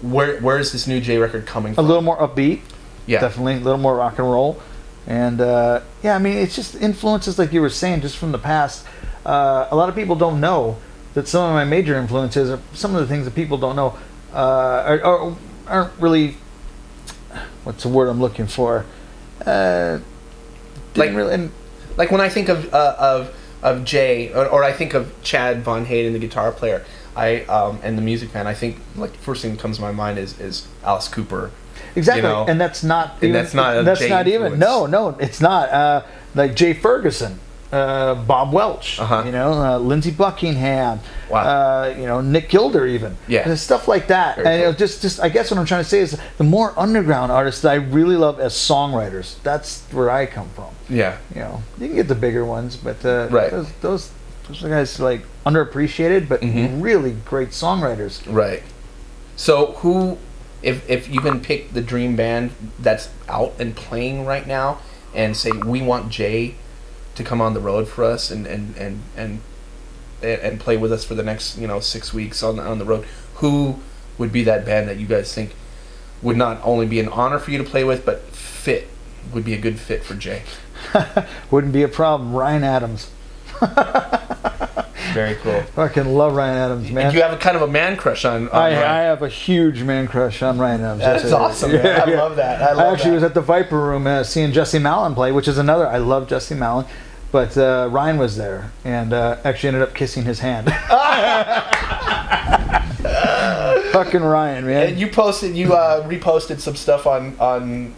Where is this new Jay record coming from? A little more upbeat, yeah, definitely a little more rock and roll, and I mean, it's just influences like you were saying, just from the past. A lot of people don't know that some of my major influences are some of the things that people don't know aren't really. What's the word I'm looking for? Like when I think of Jay, or I think of Chad Von Hayden, the guitar player, and the music fan, I think like the first thing that comes to my mind is Alice Cooper. Exactly, you know? and that's not. And Even, that's not. That's Jay not even. influence. No, it's not. Like Jay Ferguson, Bob Welch, Lindsey Buckingham, Wow. Nick Gilder, even. Yeah. And stuff like that. Very And cool. just I guess what I'm trying to say is the more underground artists that I really love as songwriters. That's where I come from. Yeah. You can get the bigger ones, but Right. those are guys like underappreciated, but really great songwriters. Right. So who, if you can pick the dream band that's out and playing right now, and say we want Jay to come on the road for us and play with us for the next 6 weeks on the road, who would be that band that you guys think would not only be an honor for you to play with, but would be a good fit for Jay? Wouldn't be a problem. Ryan Adams. Very cool. Fucking love Ryan Adams, man. You have a kind of a man crush on I Ryan. have a huge man crush on Ryan Adams. That's Yes, I do. awesome, man. I love that. I actually was at the Viper Room seeing Jesse Malin play, which is another. I love Jesse Malin, but Ryan was there and actually ended up kissing his hand. Fucking Ryan, man. And you reposted some stuff on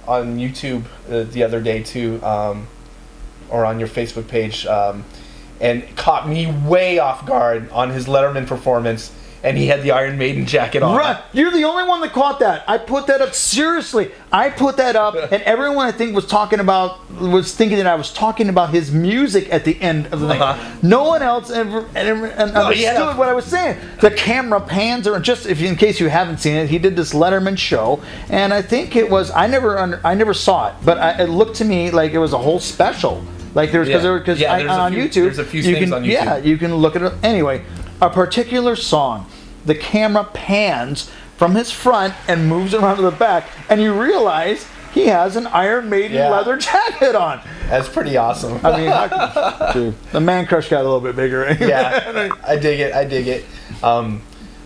YouTube the other day too, or on your Facebook page, and caught me way off guard on his Letterman performance. and he had the Iron Maiden jacket on. Right, you're the only one that caught that. I put that up seriously. I put that up, and everyone I think was thinking that I was talking about his music at the end of the night. No one else ever understood what I was saying. The camera pans around. Just in case you haven't seen it, he did this Letterman show, and I think it was I never saw it, but it looked to me like it was a whole special. Like there's because on YouTube, there's a few things on YouTube. Yeah, you can look at it anyway. A particular song, the camera pans from his front and moves around to the back, and you realize he has an Iron Maiden leather jacket on. That's pretty awesome. I mean, dude, the man crush got a little bit bigger. Yeah, I dig it.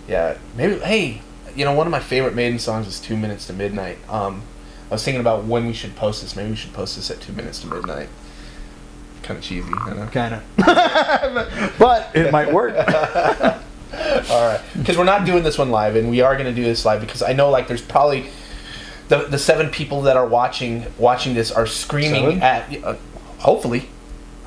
Yeah, maybe. Hey, one of my favorite Maiden songs is 2 Minutes to Midnight. I was thinking about when we should post this. Maybe we should post this at 2 minutes to midnight. Kind of cheesy, I know. Kind of. But it might work. All right, because we're not doing this one live, and we are going to do this live because I know like there's probably the 7 people that are watching this are screaming 7? at hopefully.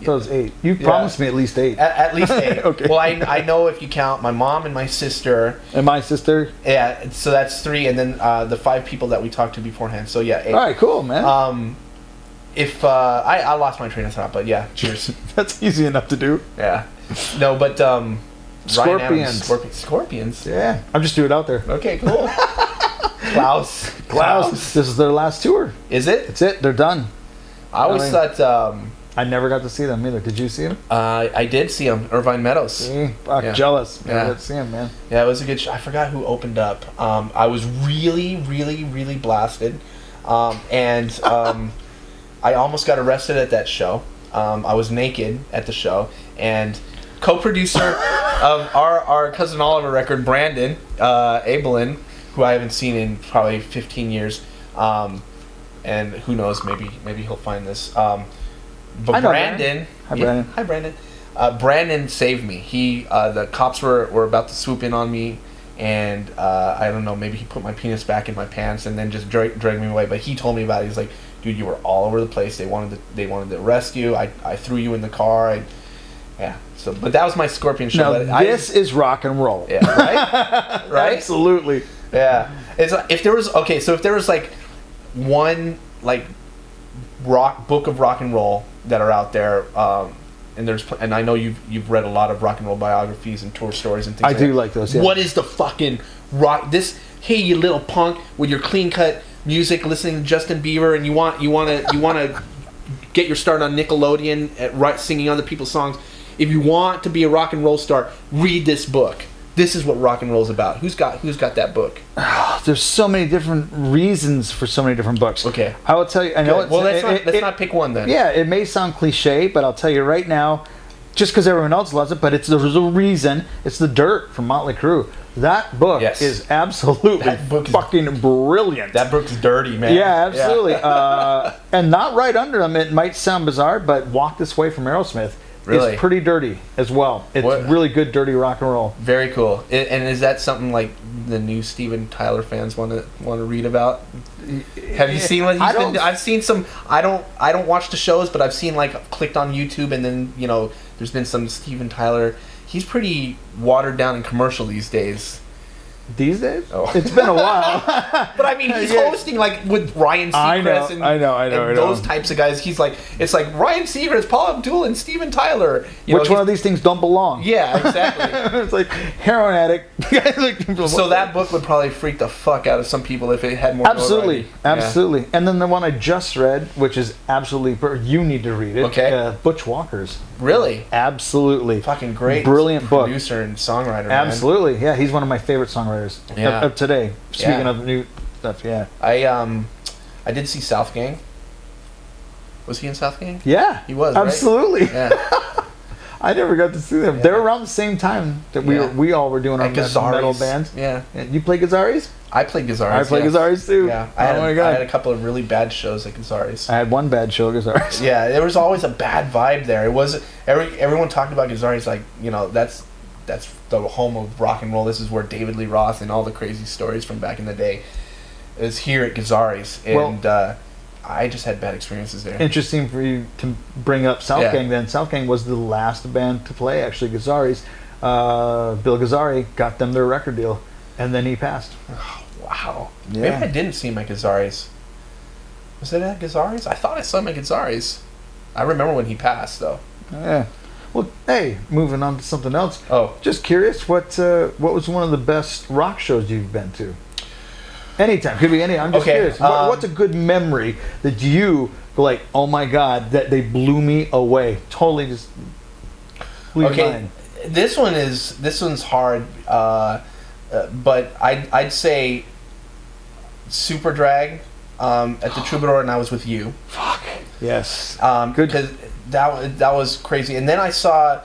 Those 8. You promised me at least 8. At least 8. Okay. Well, I know if you count my mom and my sister. And my sister. Yeah, so that's 3, and then the 5 people that we talked to beforehand. So yeah, 8. All right, cool, man. If I lost my train of thought, but yeah, cheers. That's easy enough to do. Yeah. No, but Scorpions. Scorpions. Yeah, I'm just doing it out there. Okay, cool. Klaus. This is their last tour. Is it? That's it. They're done. I always thought. I never got to see them either. Did you see them? I did see them. Irvine Meadows. Fuck, jealous. Never got to see them, man. Yeah, it was a good show. I forgot who opened up. I was really, really, really blasted, and I almost got arrested at that show. I was naked at the show, and co-producer of our Cousin Oliver record, Brandon Abelin, who I haven't seen in probably 15 years, and who knows, maybe he'll find this. But Brandon, Hi Brandon. Hi Brandon. Brandon saved me. The cops were about to swoop in on me, and I don't know, maybe he put my penis back in my pants and then just dragged me away. But he told me about it. He's like, dude, you were all over the place. They wanted to arrest you. I threw you in the car. So, but that was my Scorpion show. Now, this is rock and roll. Yeah, right? Right? Absolutely. Yeah. It's like, if there was like one like book of rock and roll that are out there, and I know you've read a lot of rock and roll biographies and tour stories and things. I do like those. Yeah. What is the fucking rock? Hey, you little punk with your clean cut music, listening to Justin Bieber, and you want to get your start on Nickelodeon singing other people's songs. If you want to be a rock and roll star, read this book. This is what rock and roll is about. Who's got that book? There's so many different reasons for so many different books. Okay. I will tell you. I know. Well, let's not pick one then. Yeah, it may sound cliche, but I'll tell you right now, just because everyone else loves it, but there's a reason. It's The Dirt from Motley Crue. That book is absolutely fucking brilliant. That book's dirty, man. Yeah, absolutely. And not right under them. It might sound bizarre, but Walk This Way from Aerosmith. Really? It's pretty dirty as well. It's really good, dirty rock and roll. Very cool. And is that something like the new Steven Tyler fans want to read about? Have you seen what he's been? I've seen some. I don't watch the shows, but I've seen clicked on YouTube, and then there's been some Steven Tyler. He's pretty watered down and commercial these days. These days? Oh. It's been a while. But I mean, he's hosting with Ryan Seacrest and those types of guys. He's it's like Ryan Seacrest, Paul Abdul, and Steven Tyler. Which one of these things don't belong? Yeah, exactly. It's like heroin addict. So that book would probably freak the fuck out of some people if it had more. Absolutely. And then the one I just read, which is absolutely, you need to read it. Okay. Butch Walker's. Really? Absolutely. Fucking great. Brilliant book. Producer and songwriter. Absolutely. Man. Yeah, he's one of my favorite songwriters of today. Speaking of new stuff, I did see South Gang. Was he in South Gang? Yeah. He was, absolutely. Right? Yeah. I never got to see them. Yeah. They were around the same time that we all were doing our metal bands. Yeah. You play Gazzarri's? I played Gazzarri's. I played Gazzarri's too. Yeah. I had a couple of really bad shows at Gazzarri's. I had one bad show at Gazzarri's. Yeah, there was always a bad vibe there. It was everyone talked about Gazzarri's like, that's the home of rock and roll. This is where David Lee Roth and all the crazy stories from back in the day is here at Gazzarri's. And I just had bad experiences there. Interesting for you to bring up South Gang then. South Gang was the last band to play, actually, Gazzarri's. Bill Gazzari got them their record deal, and then he passed. Wow. Yeah. Maybe I didn't see him at Gazzari's. Was it at Gazzari's? I thought I saw him at Gazzari's. I remember when he passed, though. Yeah. Well, hey, moving on to something else. Oh. Just curious, what was one of the best rock shows you've been to? Anytime, could be any. I'm just Okay, curious. What's a good memory that you go like, oh my god, that they blew me away? Totally just blew your Okay, mind. this one's hard, but I'd say Super Drag at the Troubadour, and I was with you. Fuck. Yes. Good. Because that was crazy, and then I saw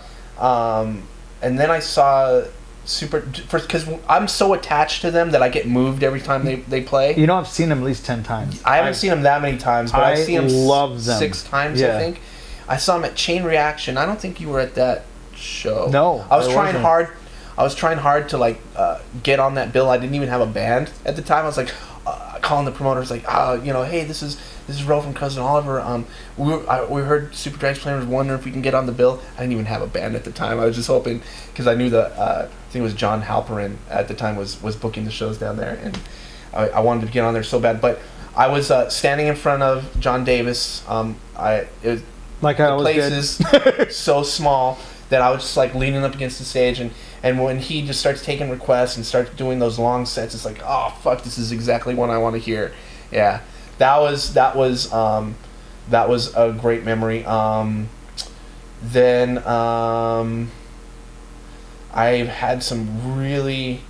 Super first because I'm so attached to them that I get moved every time they play. You know, I've seen them at least 10 times. I haven't seen them that many times, but I've I seen them love them. 6 times. Yeah. I think I saw them at Chain Reaction. I don't think you were at that show. No, I was I trying wasn't. hard. I was trying hard to like get on that bill. I didn't even have a band at the time. I was like calling the promoters like, hey, this is Ro from Cousin Oliver. We heard Super Drag's playing. I was wondering if we can get on the bill. I didn't even have a band at the time. I was just hoping because I knew I think it was John Halperin at the time was booking the shows down there, and I wanted to get on there so bad. But I was standing in front of John Davis. It was, Like I the always place did. is so small that I was just like leaning up against the stage, and when he just starts taking requests and starts doing those long sets, it's like, oh fuck, this is exactly what I want to hear. Yeah, that was a great memory. Then I've had some really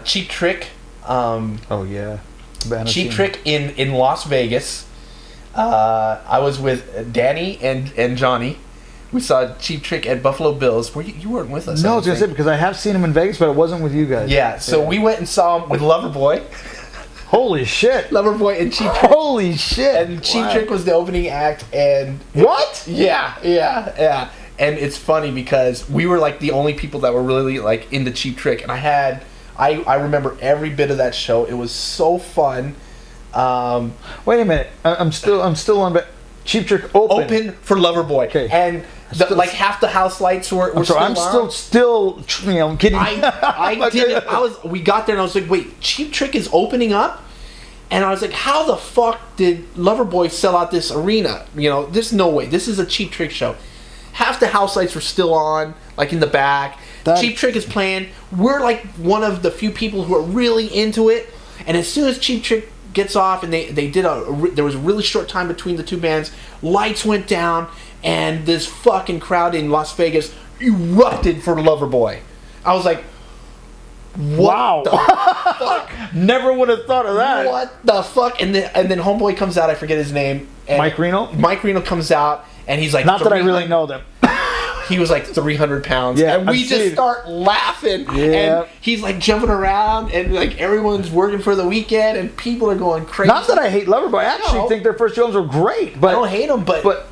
Cheap Trick. Oh yeah. Banner Cheap team. Trick in Las Vegas. I was with Danny and Johnny. We saw Cheap Trick at Buffalo Bills. You weren't with us. No, I I was don't gonna say think. because I have seen him in Vegas, but it wasn't with you guys. Yeah, so we went and saw him with Loverboy. Holy shit! Loverboy and Cheap Trick. Holy shit! And Cheap Wow. Trick was the opening act, and What? yeah. And it's funny because we were like the only people that were really like into Cheap Trick, and I remember every bit of that show. It was so fun. Wait a minute. I'm still on. But Cheap Trick open. For Loverboy, Okay. and like half the house lights were I'm sorry. I'm on. still. I'm kidding. I didn't. We got there and I was like, wait, Cheap Trick is opening up, and I was like, how the fuck did Loverboy sell out this arena? There's no way. This is a Cheap Trick show. Half the house lights were still on, like in the back. Cheap Trick is playing. We're like one of the few people who are really into it. And as soon as Cheap Trick gets off, and they did there was a really short time between the two bands. Lights went down, and this fucking crowd in Las Vegas erupted for Loverboy. I was like, Wow. Never would have thought of that. what the fuck? And then Homeboy comes out. I forget his name. And Mike Reno? Mike Reno comes out, and he's like, Not that I 300 really know them. He was like 300 pounds. Yeah, and we I've just seen it. start laughing. Yeah. And he's like jumping around, and like everyone's working for the weekend, and people are going crazy. Not that I hate Loverboy. I actually No. think their first albums were great. But I don't hate them, but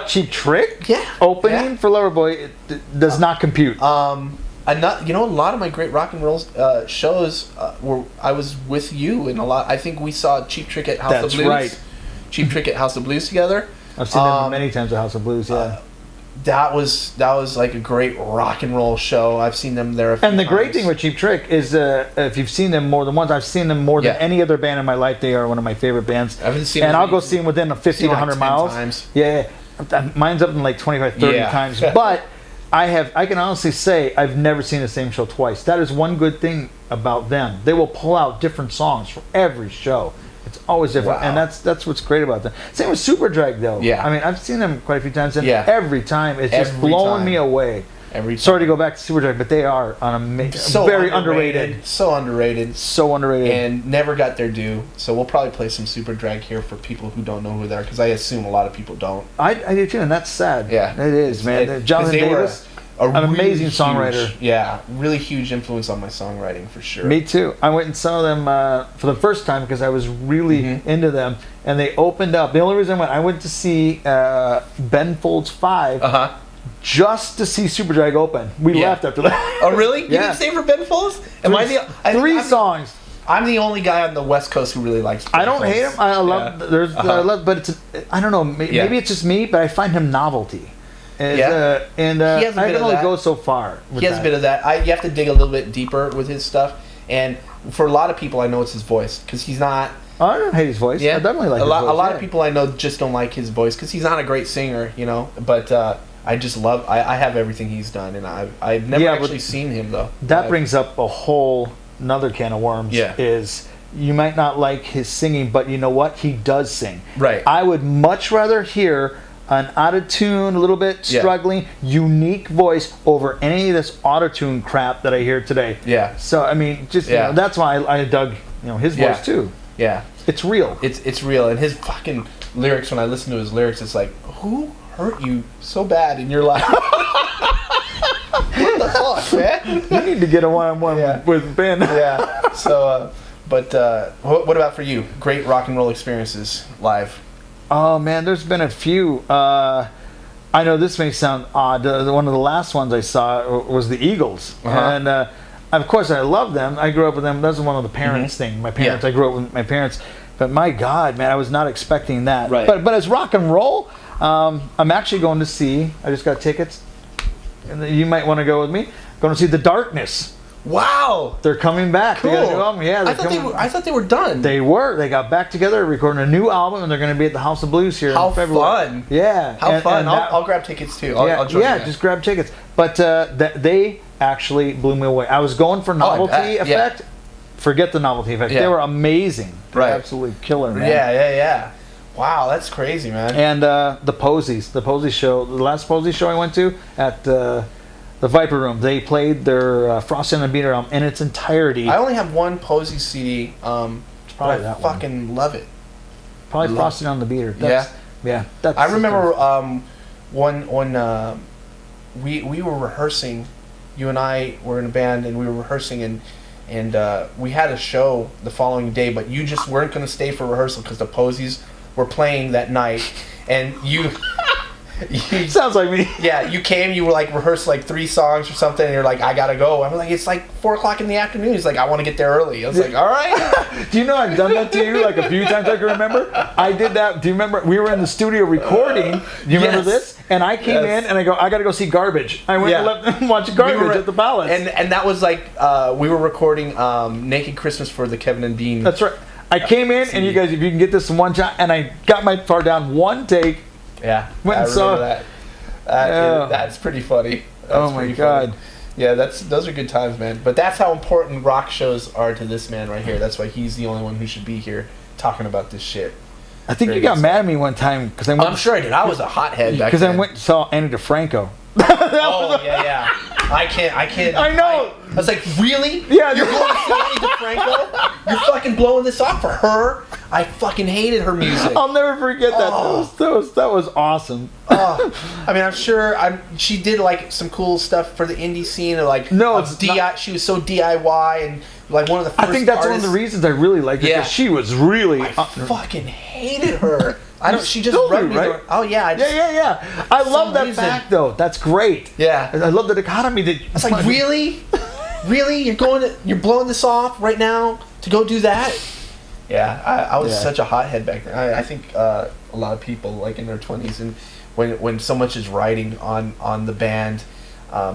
Cheap Trick? Yeah. Opening Yeah. for Loverboy does not compute. a lot of my great rock and roll shows were I was with you in a lot. I think we saw Cheap Trick at House That's of Blues. right. Cheap Trick at House of Blues together. I've seen them many times at House of Blues, yeah. That was like a great rock and roll show. I've seen them there a few And the great times. thing with Cheap Trick is if you've seen them more than once, I've seen them more than Yeah. any other band in my life. They are one of my favorite bands. I haven't seen and them I'll go either. see them within 50 Seen to them 100 like 10 miles. times. Yeah. Mine's up in like 25, 30 Yeah. times. But I can honestly say I've never seen the same show twice. That is one good thing about them. They will pull out different songs for every show. It's always different, Wow. and that's what's great about them. Same with Super Drag, though. Yeah. I mean, I've seen them quite a few times, and Yeah. every time it's just Every blowing time. me away. Every time. Sorry to go back to Super Drag, but they are very underrated. So underrated. So underrated. And never got their due. So we'll probably play some Super Drag here for people who don't know who they are, because I assume a lot of people don't. I do too, and that's sad. Yeah. It is, man. 'Cause Jonathan they were Davis, a an amazing huge- songwriter. Yeah, really huge influence on my songwriting for sure. Me too. I went and saw them for the first time because I was really Mm-hmm. into them, and they opened up. The only reason I went to see Ben Folds 5 Uh-huh. just to see Super Drag open. We Yeah. left after that. Oh, really? You Yeah. didn't stay for Ben Folds? Am I the Three songs. I'm the only guy on the West Coast who really likes Ben I don't Folds. hate him. I love. Yeah. I love, but it's. I don't know. Yeah. Maybe it's just me, but I find him novelty. And, Yeah. and He has a I bit can of only that. go so far. With He has a bit of that. You have to dig a little bit deeper with his stuff. And for a lot of people, I know it's his voice because he's not. I don't hate his voice. I definitely like a his lot. voice. A lot yeah. of people I know just don't like his voice because he's not a great singer, you know. But I just love. I have everything he's done, and I've never Yeah, but actually seen him though. That brings up a whole another can of worms. Yeah. Is you might not like his singing, but you know what? He does sing. Right. I would much rather hear an out of tune, a little bit Yeah. struggling, unique voice over any of this auto tune crap that I hear today. Yeah. So I mean, just Yeah. that's why I dug his Yeah. voice too. Yeah. It's real. It's real, and his fucking lyrics. When I listen to his lyrics, it's like, who hurt you so bad in your life? What the fuck, man? You need to get a one-on-one Yeah. with Ben. Yeah. So, but what about for you? Great rock and roll experiences live. Oh man, there's been a few. I know this may sound odd. One of the last ones I saw was the Eagles, Uh-huh. and of course I love them. I grew up with them. That was one of the parents thing. My parents. Yeah. I grew up with my parents. But my God, man, I was not expecting that. Right. But as rock and roll, I'm actually going to see. I just got tickets, and you might want to go with me. Going to see The Darkness. Wow. They're coming back. They got a new album. Yeah, I thought I thought they were done. They were. They got back together, recording a new album, and they're going to be at the House of Blues here How in February. fun. Yeah. How and- fun. and I'll, that- I'll grab tickets too. I'll join you. just grab tickets. But they actually blew me away. I was going for novelty bet. Yeah. effect. Forget the novelty effect. Yeah. They were amazing. They're Right. absolutely killer, man. Yeah. Wow, that's crazy, man. And the Posey show, the last Posey show I went to at the Viper Room, they played their Frosty on the Beater album in its entirety. I only have one Posey CD. probably But I that one. fucking love it. Probably love- Frosty on the Beater. Yeah. That's I remember when we were rehearsing. You and I were in a band, and we were rehearsing, and we had a show the following day. But you just weren't going to stay for rehearsal because the Posies were playing that night, and you. Sounds like me. Yeah, you came, you were like rehearsed like 3 songs or something, and you're like, I gotta go. I'm like, it's like 4 o'clock in the afternoon. He's like, I want to get there early. I was like, all right. Do you know I've done that to you like a few times I can remember? I did that. Do you remember? We were in the studio recording. Do you remember Yes. this? And I came Yes. in and I go, I got to go see Garbage. I went Yeah. and left and watched Garbage We were- at the Palace. And that was like, we were recording Naked Christmas for the Kevin and Bean. That's right. I came in and you guys, if you can get this in one shot, and I got my part down one take. Yeah, Went I and saw- remember that. Yeah. That's pretty funny. That's Oh my pretty God. funny. Yeah, those are good times, man. But that's how important rock shows are to this man right here. That's why he's the only one who should be here talking about this shit. I think Very you got good mad at me one time because I went. I'm sure I did. I was a hothead back Because then. I went and saw Annie DeFranco. Oh yeah. I can't. I know. I was like, really? Yeah, You're going to see Annie DeFranco? You're fucking blowing this off for her? I fucking hated her music. I'll never forget that. Oh. That was awesome. I mean, I'm sure. She did like some cool stuff for the indie scene. Or like No, of it's DI. not- She was so DIY and like one of the first. I think that's one of artists. the reasons I really liked her. Yeah. Because she was really. I fucking hated her. I don't. She just Still do, rubbed me. right? Oh yeah. I just, Yeah. I some love that reason. fact, though. That's great. Yeah. I love the dichotomy that. It's like, really? Really? You're blowing this off right now to go do that? Yeah, I was Yeah. such a hothead back then. I think a lot of people, like in their 20s, and when so much is riding on the band,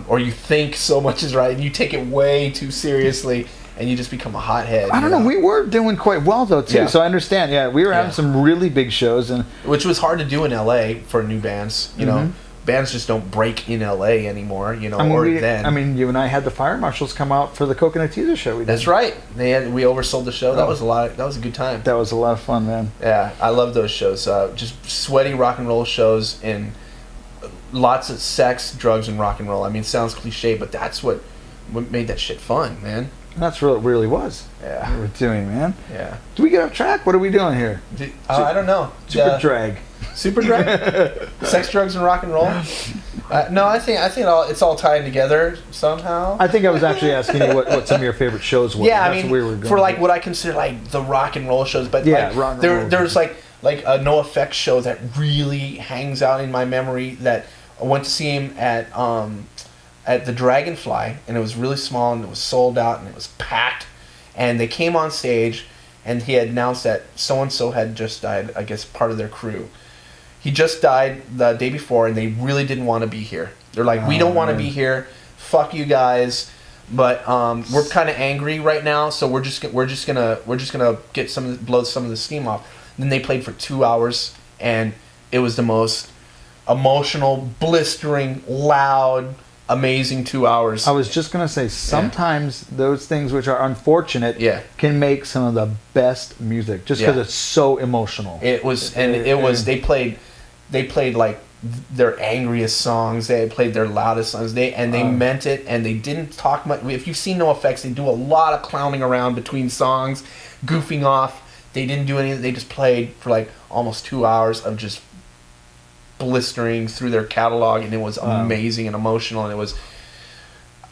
or you think so much is riding, you take it way too seriously, and you just become a hothead. I don't you know. We were doing quite well though too. Yeah. So I understand. Yeah, we were having Yeah. some really big shows, and Which was hard to do in LA for new bands. You know, bands just don't break in LA anymore. You know, or then. I mean, you and I had the Fire Marshals come out for the Coconut Teaser show. We did. That's right. We oversold the show. That Oh. was a lot. That was a good time. That was a lot of fun, man. Yeah, I love those shows. Just sweaty rock and roll shows and lots of sex, drugs, and rock and roll. I mean, it sounds cliche, but that's what made that shit fun, man. And that's what it really was. Yeah. What we're doing, man. Yeah. Do we get off track? What are we doing here? I don't know. Super drag. Super drag? Sex, drugs, and rock and roll? No, I think it's all tied together somehow. I think I was actually asking you what some of your favorite shows were. Yeah, I That's mean, where we were going. for like what I consider like the rock and roll shows, but Yeah, like, rock and roll. there's like a No Effects show that really hangs out in my memory. That I went to see him at the Dragonfly, and it was really small, and it was sold out, and it was packed, and they came on stage, and he had announced that so and so had just died. I guess part of their crew. He just died the day before, and they really didn't want to be here. They're like, we don't want to be here. Fuck you guys. But we're kind of angry right now, so we're just gonna get blow some of the steam off. Then they played for 2 hours, and it was the most emotional, blistering, loud, amazing 2 hours. I was just gonna say, sometimes those things which are unfortunate can make some of the best music, just because it's so emotional. It was, and it was. They played like their angriest songs. They played their loudest songs. They meant it, and they didn't talk much. If you've seen NoFX, they do a lot of clowning around between songs, goofing off. They didn't do anything. They just played for like almost 2 hours of just blistering through their catalog, and it was amazing and emotional, and it was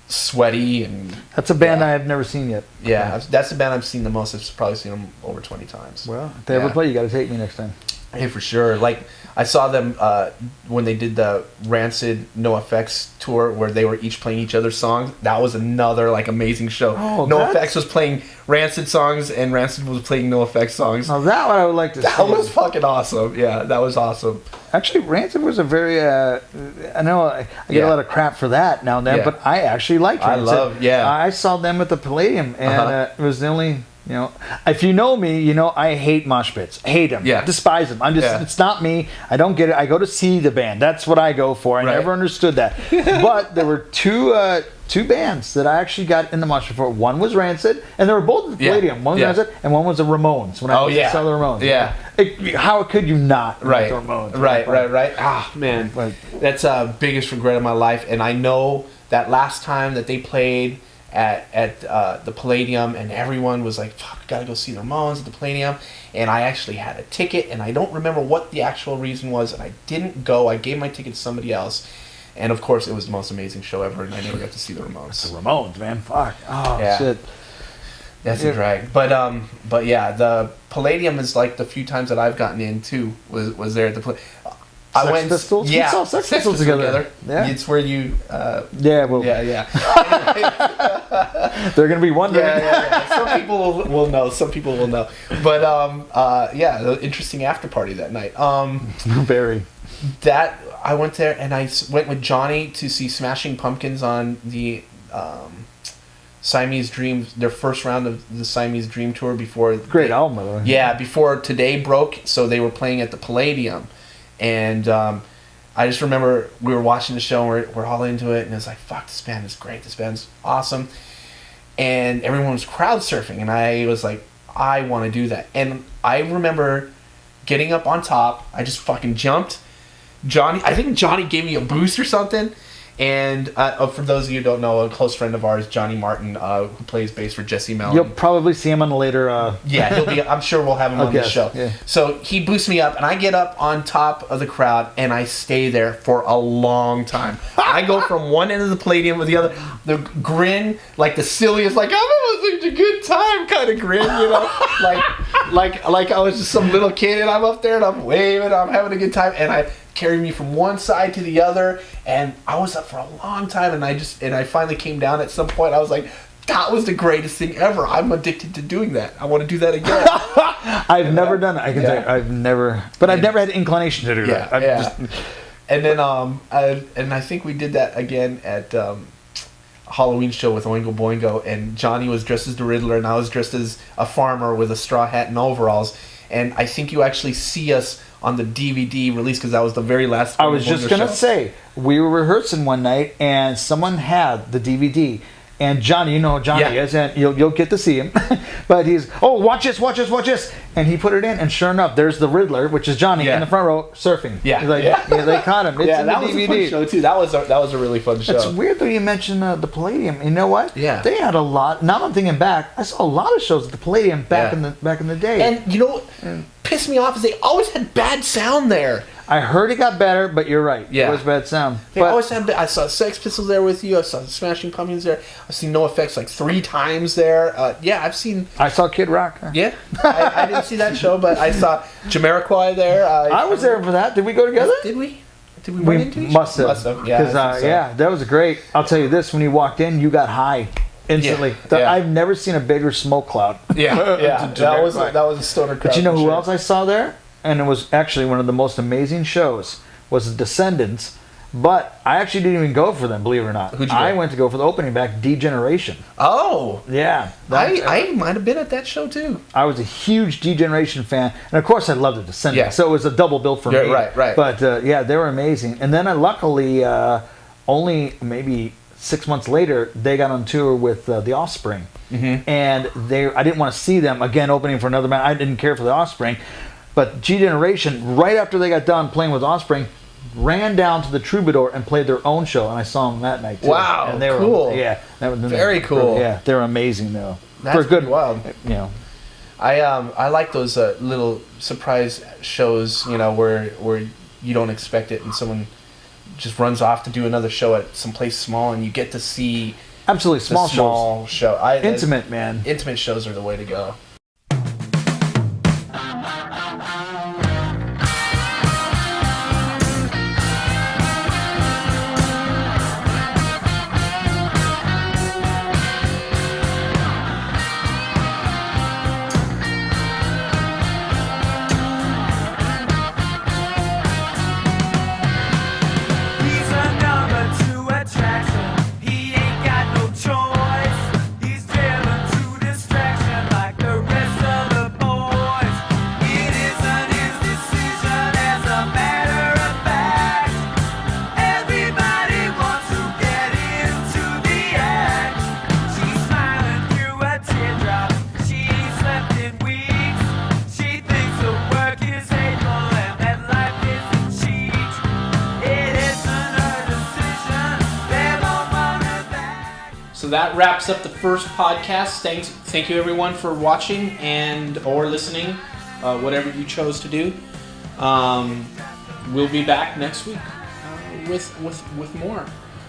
sweaty. And that's a band I have never seen yet. Yeah, that's the band I've seen the most. I've probably seen them over 20 times. Well, if they ever play, you got to take me next time. Hey, for sure. Like, I saw them when they did the Rancid NoFX tour, where they were each playing each other's songs. That was another like amazing show. NoFX was playing Rancid songs, and Rancid was playing NoFX songs. Now that one I would like to see. That was fucking awesome. Yeah, that was awesome. Actually, Rancid was a very. I know I get a lot of crap for that now and then, but I actually liked Rancid. I saw them at the Palladium, and it was the only. You know, if you know me, you know I hate mosh pits. Hate them. Despise them. I'm just. It's not me. I don't get it. I go to see the band. That's what I go for. I never understood that. But there were two bands that I actually got in the mosh pit for. One was Rancid, and they were both at the Palladium. One was Rancid, and one was the Ramones. When I saw the Ramones. Yeah. How could you not? Right. The Ramones? Right. Ah, man, that's biggest regret of my life. And I know that last time that they played at the Palladium, and everyone was like, fuck, gotta go see the Ramones at the Palladium, and I actually had a ticket, and I don't remember what the actual reason was, and I didn't go. I gave my ticket to somebody else, and of course it was the most amazing show ever, and I never got to see the Ramones. The Ramones, man, fuck. Shit. That's a drag. But yeah, the Palladium is like the few times that I've gotten in too was there at the Sex Pistols? Yeah, we saw Sex Pistols together. Yeah. It's where you. Yeah. They're gonna be wondering. Yeah. Some people will know. Some people will know. But the interesting after party that night. Very. That I went there, and I went with Johnny to see Smashing Pumpkins on the Siamese Dreams, their first round of the Siamese Dream tour before. Great album, by the way. Yeah, before Today broke, so they were playing at the Palladium. And I just remember we were watching the show, and we're all into it, and it's like, fuck, this band is great, this band's awesome. And everyone was crowd surfing, and I was like, I want to do that. And I remember getting up on top, I just fucking jumped. I think Johnny gave me a boost or something. And for those of you who don't know, a close friend of ours, Johnny Martin, who plays bass for Jesse Mellon. You'll probably see him on the later... Yeah, he'll be. I'm sure we'll have him on the show. Yeah. So he boosts me up, and I get up on top of the crowd, and I stay there for a long time. I go from one end of the Palladium to the other. The grin, like the silliest, like, I'm having such a good time kind of grin, you know? like I was just some little kid, and I'm up there, and I'm waving, I'm having a good time, and I... carried me from one side to the other, and I was up for a long time, and I finally came down at some point. I was like, that was the greatest thing ever. I'm addicted to doing that. I want to do that again. I've never done it. I can say I've never had the inclination to do that. And then and I think we did that again at a Halloween show with Oingo Boingo, and Johnny was dressed as the Riddler, and I was dressed as a farmer with a straw hat and overalls. And I think you actually see us on the DVD release, because that was the very last. I was just gonna say, we were rehearsing one night, and someone had the DVD, and Johnny, you know who Johnny is, and you'll get to see him. But he's, watch this, and he put it in, and sure enough, there's the Riddler, which is Johnny in the front row surfing. Yeah, they caught him. It's in the that DVD. was a fun show too. That was a really fun show. It's weird though you mentioned the Palladium. You know what? Yeah, they had a lot. Now I'm thinking back, I saw a lot of shows at the Palladium back in the day. And you know what pissed me off is they always had bad sound there. I heard it got better, but you're right. Yeah. It was bad sound. They always had. I saw Sex Pistols there with you. I saw Smashing Pumpkins there. I've seen NoFX like 3 times there. I've seen. I saw Kid Rock. Yeah, I didn't see that show, but I saw Jamiroquai there. I was there for that. Did we go together? Did we? Did we run into each other? Must have. Yeah. Because that was great. I'll tell you this: when you walked in, you got high instantly. I've never seen a bigger smoke cloud. Yeah. That was a stoner crowd. But you know who else I saw there? and it was actually one of the most amazing shows, was The Descendants. But I actually didn't even go for them, believe it or not. Who'd you go? I went to go for the opening act, D-Generation. Oh, Yeah. I might have been at that show too. I was a huge D-Generation fan, and of course I loved The Descendants, Yeah. so it was a double bill for Yeah, me. right. But yeah, they were amazing. And then luckily, only maybe 6 months later, they got on tour with The Offspring. Mm-hmm. And I didn't want to see them again opening for another band. I didn't care for The Offspring. But G-Generation, right after they got done playing with Offspring, ran down to the Troubadour and played their own show, and I saw them that night too. Wow, and they were, cool. Yeah, Very cool. Yeah, they're amazing though. That's For a good, pretty wild. You know, I like those little surprise shows, you know, where you don't expect it and someone just runs off to do another show at some place small and you get to see absolutely the small shows, small show. intimate, man. Intimate shows are the way to go. He's a number two attraction. He ain't got no choice. He's driven to distraction like the rest of the boys. It isn't his decision, as a matter of fact. Everybody wants to get into the act. She's smiling through a teardrop. She's slept in weeks. She thinks the work is hateful and that life isn't cheap. It isn't her decision. They don't want her back. So that wraps up the first podcast. Thank you everyone for watching and or listening, whatever you chose to do. We'll be back next week with more.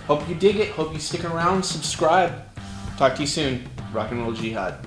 Hope you dig it. Hope you stick around. Subscribe. Talk to you soon. Rock and roll jihad.